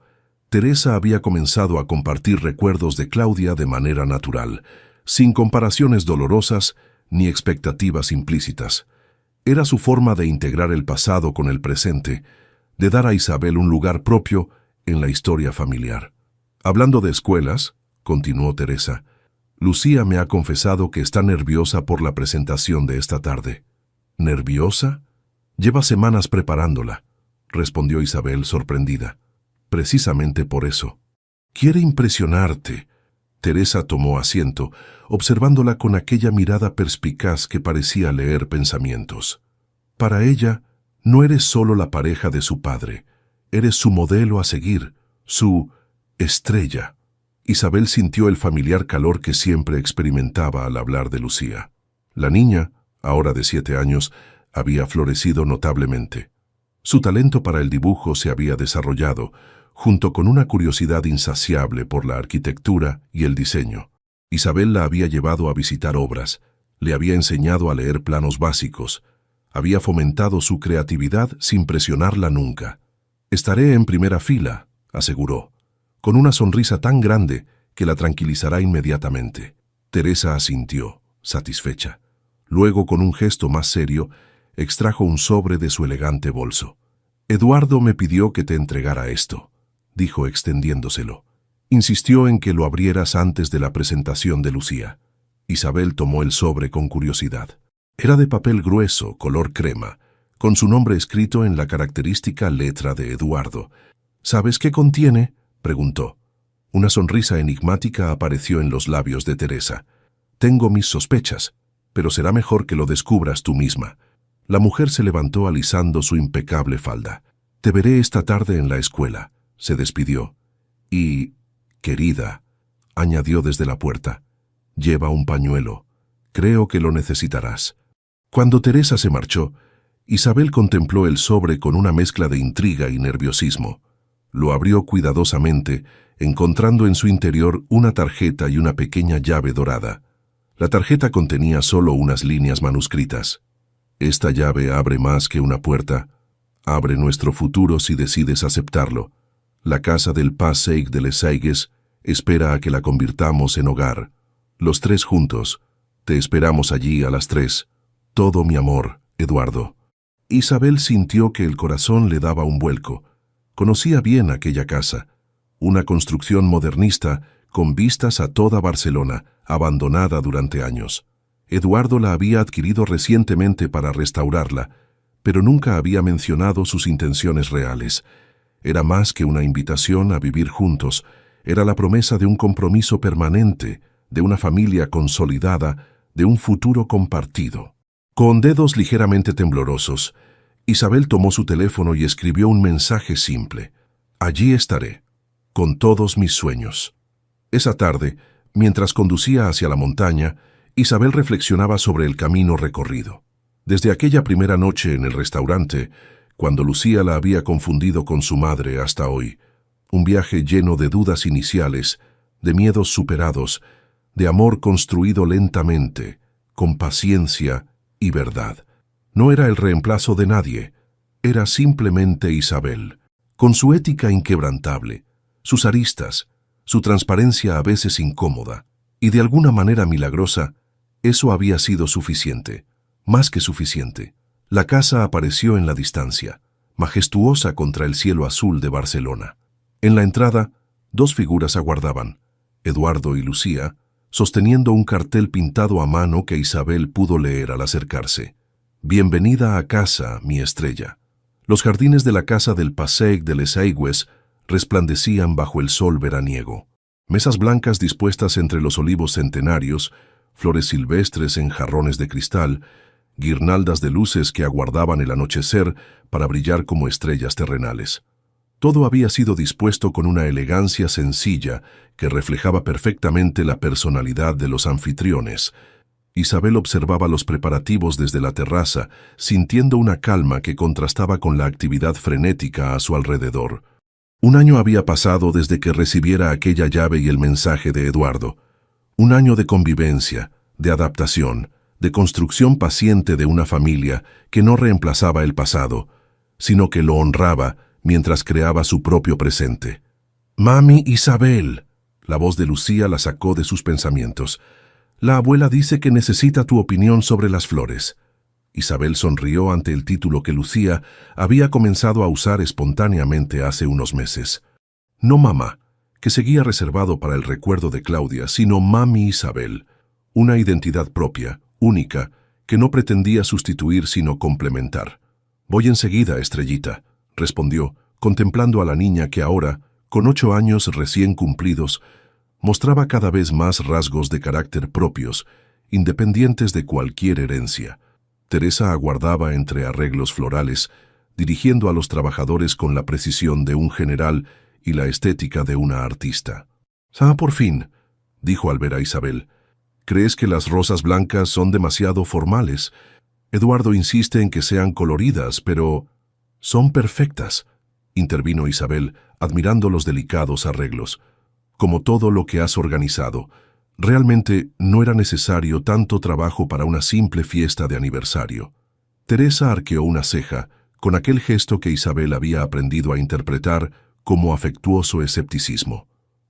Teresa había comenzado a compartir recuerdos de Claudia de manera natural, sin comparaciones dolorosas ni expectativas implícitas. Era su forma de integrar el pasado con el presente, de dar a Isabel un lugar propio en la historia familiar. «Hablando de escuelas», continuó Teresa, «Lucía me ha confesado que está nerviosa por la presentación de esta tarde». «¿Nerviosa? Lleva semanas preparándola», respondió Isabel sorprendida. «Precisamente por eso. Quiere impresionarte». Teresa tomó asiento, observándola con aquella mirada perspicaz que parecía leer pensamientos. «Para ella, no eres solo la pareja de su padre, eres su modelo a seguir, su estrella». Isabel sintió el familiar calor que siempre experimentaba al hablar de Lucía. La niña, ahora de 7 años, había florecido notablemente. Su talento para el dibujo se había desarrollado, junto con una curiosidad insaciable por la arquitectura y el diseño. Isabel la había llevado a visitar obras, le había enseñado a leer planos básicos, había fomentado su creatividad sin presionarla nunca. «Estaré en primera fila», aseguró, con una sonrisa tan grande que la tranquilizará inmediatamente. Teresa asintió, satisfecha. Luego, con un gesto más serio, extrajo un sobre de su elegante bolso. «Eduardo me pidió que te entregara esto», dijo extendiéndoselo. «Insistió en que lo abrieras antes de la presentación de Lucía». Isabel tomó el sobre con curiosidad. Era de papel grueso, color crema, con su nombre escrito en la característica letra de Eduardo. «¿Sabes qué contiene?», preguntó. Una sonrisa enigmática apareció en los labios de Teresa. «Tengo mis sospechas, pero será mejor que lo descubras tú misma». La mujer se levantó alisando su impecable falda. «Te veré esta tarde en la escuela», se despidió. «Y, querida», añadió desde la puerta, «lleva un pañuelo. Creo que lo necesitarás». Cuando Teresa se marchó, Isabel contempló el sobre con una mezcla de intriga y nerviosismo. Lo abrió cuidadosamente, encontrando en su interior una tarjeta y una pequeña llave dorada. La tarjeta contenía solo unas líneas manuscritas. «Esta llave abre más que una puerta. Abre nuestro futuro si decides aceptarlo. La casa del Passaic de Les Aigues espera a que la convirtamos en hogar. Los 3 juntos. Te esperamos allí a las 3. Todo mi amor, Eduardo». Isabel sintió que el corazón le daba un vuelco. Conocía bien aquella casa, una construcción modernista con vistas a toda Barcelona, abandonada durante años. Eduardo la había adquirido recientemente para restaurarla, pero nunca había mencionado sus intenciones reales. Era más que una invitación a vivir juntos, era la promesa de un compromiso permanente, de una familia consolidada, de un futuro compartido. Con dedos ligeramente temblorosos, Isabel tomó su teléfono y escribió un mensaje simple. «Allí estaré, con todos mis sueños». Esa tarde, mientras conducía hacia la montaña, Isabel reflexionaba sobre el camino recorrido. Desde aquella primera noche en el restaurante, cuando Lucía la había confundido con su madre hasta hoy, un viaje lleno de dudas iniciales, de miedos superados, de amor construido lentamente, con paciencia y verdad. No era el reemplazo de nadie, era simplemente Isabel, con su ética inquebrantable, sus aristas, su transparencia a veces incómoda, y de alguna manera milagrosa, eso había sido suficiente, más que suficiente. La casa apareció en la distancia, majestuosa contra el cielo azul de Barcelona. En la entrada, 2 figuras aguardaban, Eduardo y Lucía, sosteniendo un cartel pintado a mano que Isabel pudo leer al acercarse. «Bienvenida a casa, mi estrella». Los jardines de la casa del Passeigs de les Aigües resplandecían bajo el sol veraniego. Mesas blancas dispuestas entre los olivos centenarios, flores silvestres en jarrones de cristal, guirnaldas de luces que aguardaban el anochecer para brillar como estrellas terrenales. Todo había sido dispuesto con una elegancia sencilla que reflejaba perfectamente la personalidad de los anfitriones. Isabel observaba los preparativos desde la terraza, sintiendo una calma que contrastaba con la actividad frenética a su alrededor. Un año había pasado desde que recibiera aquella llave y el mensaje de Eduardo. Un año de convivencia, de adaptación, de construcción paciente de una familia que no reemplazaba el pasado, sino que lo honraba mientras creaba su propio presente. «Mami Isabel», la voz de Lucía la sacó de sus pensamientos. «La abuela dice que necesita tu opinión sobre las flores». Isabel sonrió ante el título que Lucía había comenzado a usar espontáneamente hace unos meses. No mamá, que seguía reservado para el recuerdo de Claudia, sino Mami Isabel, una identidad propia, única, que no pretendía sustituir sino complementar. «Voy enseguida, estrellita», respondió, contemplando a la niña que ahora, con 8 años recién cumplidos, mostraba cada vez más rasgos de carácter propios, independientes de cualquier herencia. Teresa aguardaba entre arreglos florales, dirigiendo a los trabajadores con la precisión de un general y la estética de una artista. «Ah, por fin», dijo al ver a Isabel. «¿Crees que las rosas blancas son demasiado formales? Eduardo insiste en que sean coloridas, pero son perfectas», intervino Isabel, admirando los delicados arreglos. «Como todo lo que has organizado. Realmente no era necesario tanto trabajo para una simple fiesta de aniversario». Teresa arqueó una ceja, con aquel gesto que Isabel había aprendido a interpretar como afectuoso escepticismo.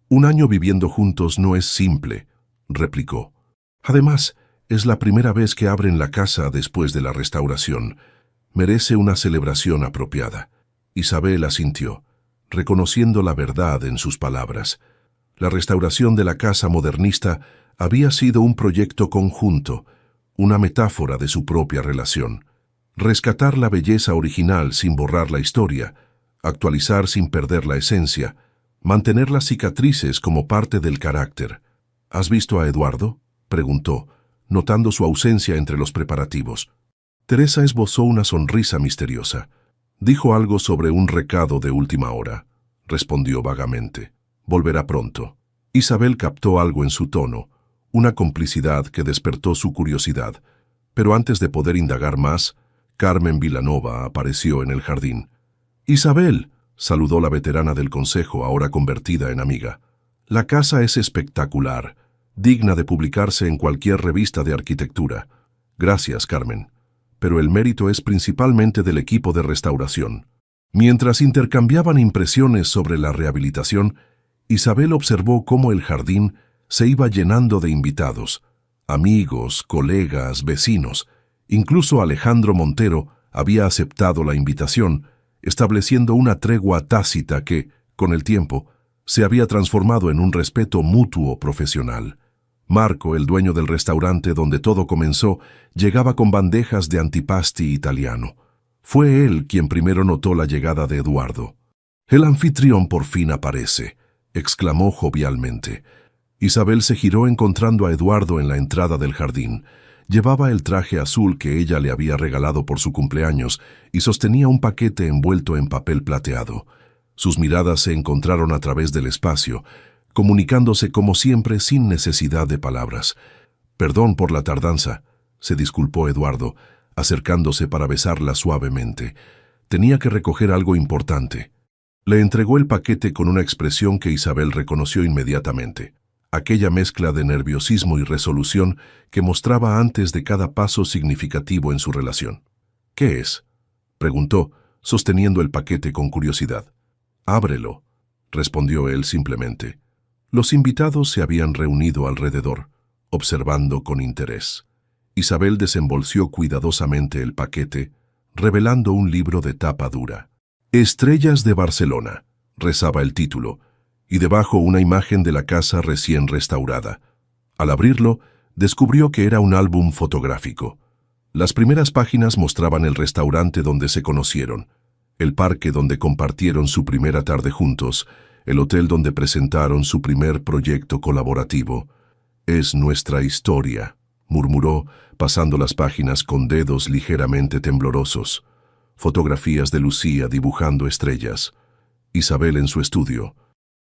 «Un año viviendo juntos no es simple», replicó. «Además, es la primera vez que abren la casa después de la restauración. Merece una celebración apropiada». Isabel asintió, reconociendo la verdad en sus palabras. La restauración de la casa modernista había sido un proyecto conjunto, una metáfora de su propia relación. Rescatar la belleza original sin borrar la historia, actualizar sin perder la esencia, mantener las cicatrices como parte del carácter. «¿Has visto a Eduardo?», preguntó, notando su ausencia entre los preparativos. Teresa esbozó una sonrisa misteriosa. «Dijo algo sobre un recado de última hora», respondió vagamente. «Volverá pronto». Isabel captó algo en su tono, una complicidad que despertó su curiosidad. Pero antes de poder indagar más, Carmen Vilanova apareció en el jardín. «Isabel», saludó la veterana del consejo, ahora convertida en amiga. «La casa es espectacular, digna de publicarse en cualquier revista de arquitectura». «Gracias, Carmen. Pero el mérito es principalmente del equipo de restauración». Mientras intercambiaban impresiones sobre la rehabilitación, Isabel observó cómo el jardín se iba llenando de invitados, amigos, colegas, vecinos. Incluso Alejandro Montero había aceptado la invitación, estableciendo una tregua tácita que, con el tiempo, se había transformado en un respeto mutuo profesional. Marco, el dueño del restaurante donde todo comenzó, llegaba con bandejas de antipasti italiano. Fue él quien primero notó la llegada de Eduardo. «El anfitrión por fin aparece», exclamó jovialmente. Isabel se giró encontrando a Eduardo en la entrada del jardín. Llevaba el traje azul que ella le había regalado por su cumpleaños y sostenía un paquete envuelto en papel plateado. Sus miradas se encontraron a través del espacio, comunicándose como siempre sin necesidad de palabras. «Perdón por la tardanza», se disculpó Eduardo, acercándose para besarla suavemente. Tenía que recoger algo importante. Le entregó el paquete con una expresión que Isabel reconoció inmediatamente. Aquella mezcla de nerviosismo y resolución que mostraba antes de cada paso significativo en su relación. «¿Qué es?», preguntó, sosteniendo el paquete con curiosidad. «Ábrelo», respondió él simplemente. Los invitados se habían reunido alrededor, observando con interés. Isabel desembolsió cuidadosamente el paquete, revelando un libro de tapa dura. «Estrellas de Barcelona», rezaba el título, y debajo una imagen de la casa recién restaurada. Al abrirlo, descubrió que era un álbum fotográfico. Las primeras páginas mostraban el restaurante donde se conocieron, el parque donde compartieron su primera tarde juntos, el hotel donde presentaron su primer proyecto colaborativo. «Es nuestra historia», murmuró, pasando las páginas con dedos ligeramente temblorosos. Fotografías de Lucía dibujando estrellas. Isabel en su estudio.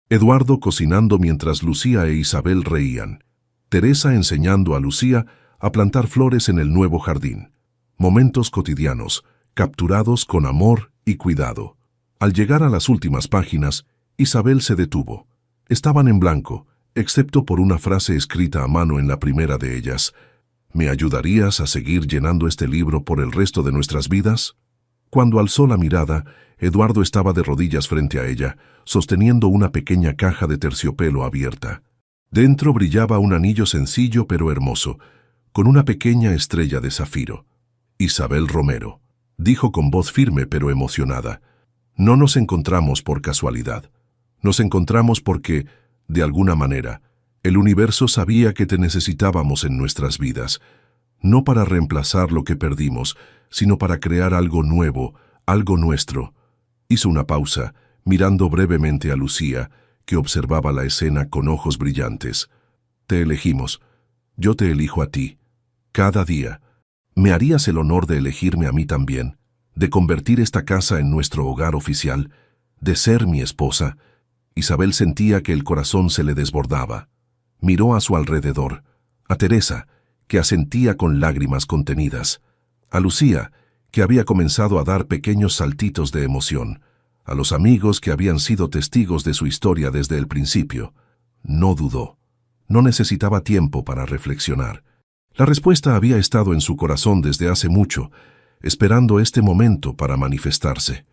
Eduardo cocinando mientras Lucía e Isabel reían. Teresa enseñando a Lucía a plantar flores en el nuevo jardín. Momentos cotidianos, capturados con amor y cuidado. Al llegar a las últimas páginas, Isabel se detuvo. Estaban en blanco, excepto por una frase escrita a mano en la primera de ellas. «¿Me ayudarías a seguir llenando este libro por el resto de nuestras vidas?». Cuando alzó la mirada, Eduardo estaba de rodillas frente a ella, sosteniendo una pequeña caja de terciopelo abierta. Dentro brillaba un anillo sencillo pero hermoso, con una pequeña estrella de zafiro. «Isabel Romero», dijo con voz firme pero emocionada. «No nos encontramos por casualidad. Nos encontramos porque, de alguna manera, el universo sabía que te necesitábamos en nuestras vidas, no para reemplazar lo que perdimos, sino para crear algo nuevo, algo nuestro». Hizo una pausa, mirando brevemente a Lucía, que observaba la escena con ojos brillantes. «Te elegimos. Yo te elijo a ti. Cada día. ¿Me harías el honor de elegirme a mí también? De convertir esta casa en nuestro hogar oficial? De ser mi esposa?» Isabel sentía que el corazón se le desbordaba. Miró a su alrededor, a Teresa, que asentía con lágrimas contenidas, a Lucía, que había comenzado a dar pequeños saltitos de emoción, a los amigos que habían sido testigos de su historia desde el principio. No dudó. No necesitaba tiempo para reflexionar. La respuesta había estado en su corazón desde hace mucho, esperando este momento para manifestarse.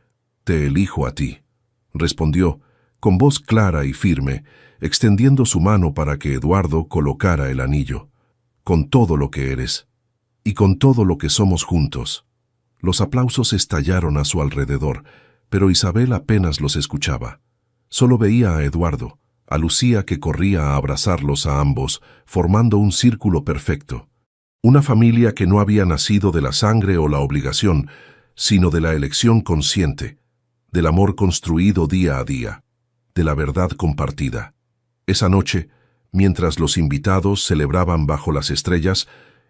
«Te elijo a ti», respondió, con voz clara y firme, extendiendo su mano para que Eduardo colocara el anillo. «Con todo lo que eres, y con todo lo que somos juntos». Los aplausos estallaron a su alrededor, pero Isabel apenas los escuchaba. Solo veía a Eduardo, a Lucía que corría a abrazarlos a ambos, formando un círculo perfecto. Una familia que no había nacido de la sangre o la obligación, sino de la elección consciente, del amor construido día a día, de la verdad compartida. Esa noche, mientras los invitados celebraban bajo las estrellas,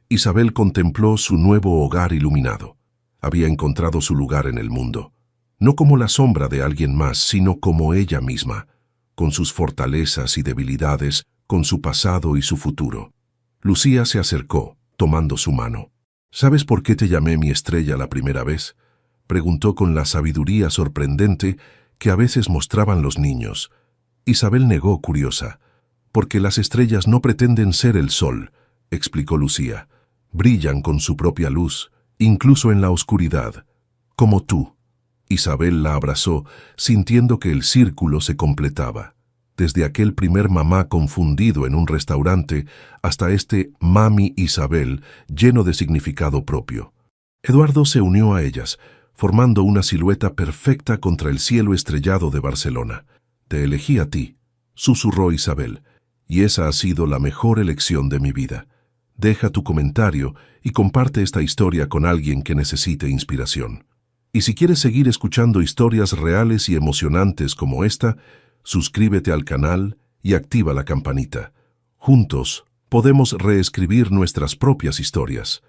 Isabel contempló su nuevo hogar iluminado. Había encontrado su lugar en el mundo, no como la sombra de alguien más, sino como ella misma, con sus fortalezas y debilidades, con su pasado y su futuro. Lucía se acercó, tomando su mano. «¿Sabes por qué te llamé mi estrella la primera vez?», preguntó con la sabiduría sorprendente que a veces mostraban los niños. Isabel negó curiosa. «Porque las estrellas no pretenden ser el sol», explicó Lucía. «Brillan con su propia luz, incluso en la oscuridad, como tú». Isabel la abrazó, sintiendo que el círculo se completaba. Desde aquel primer mamá confundido en un restaurante hasta este Mami Isabel lleno de significado propio. Eduardo se unió a ellas, formando una silueta perfecta contra el cielo estrellado de Barcelona. «Te elegí a ti», susurró Isabel, «y esa ha sido la mejor elección de mi vida. Deja tu comentario y comparte esta historia con alguien que necesite inspiración. Y si quieres seguir escuchando historias reales y emocionantes como esta, suscríbete al canal y activa la campanita. Juntos podemos reescribir nuestras propias historias.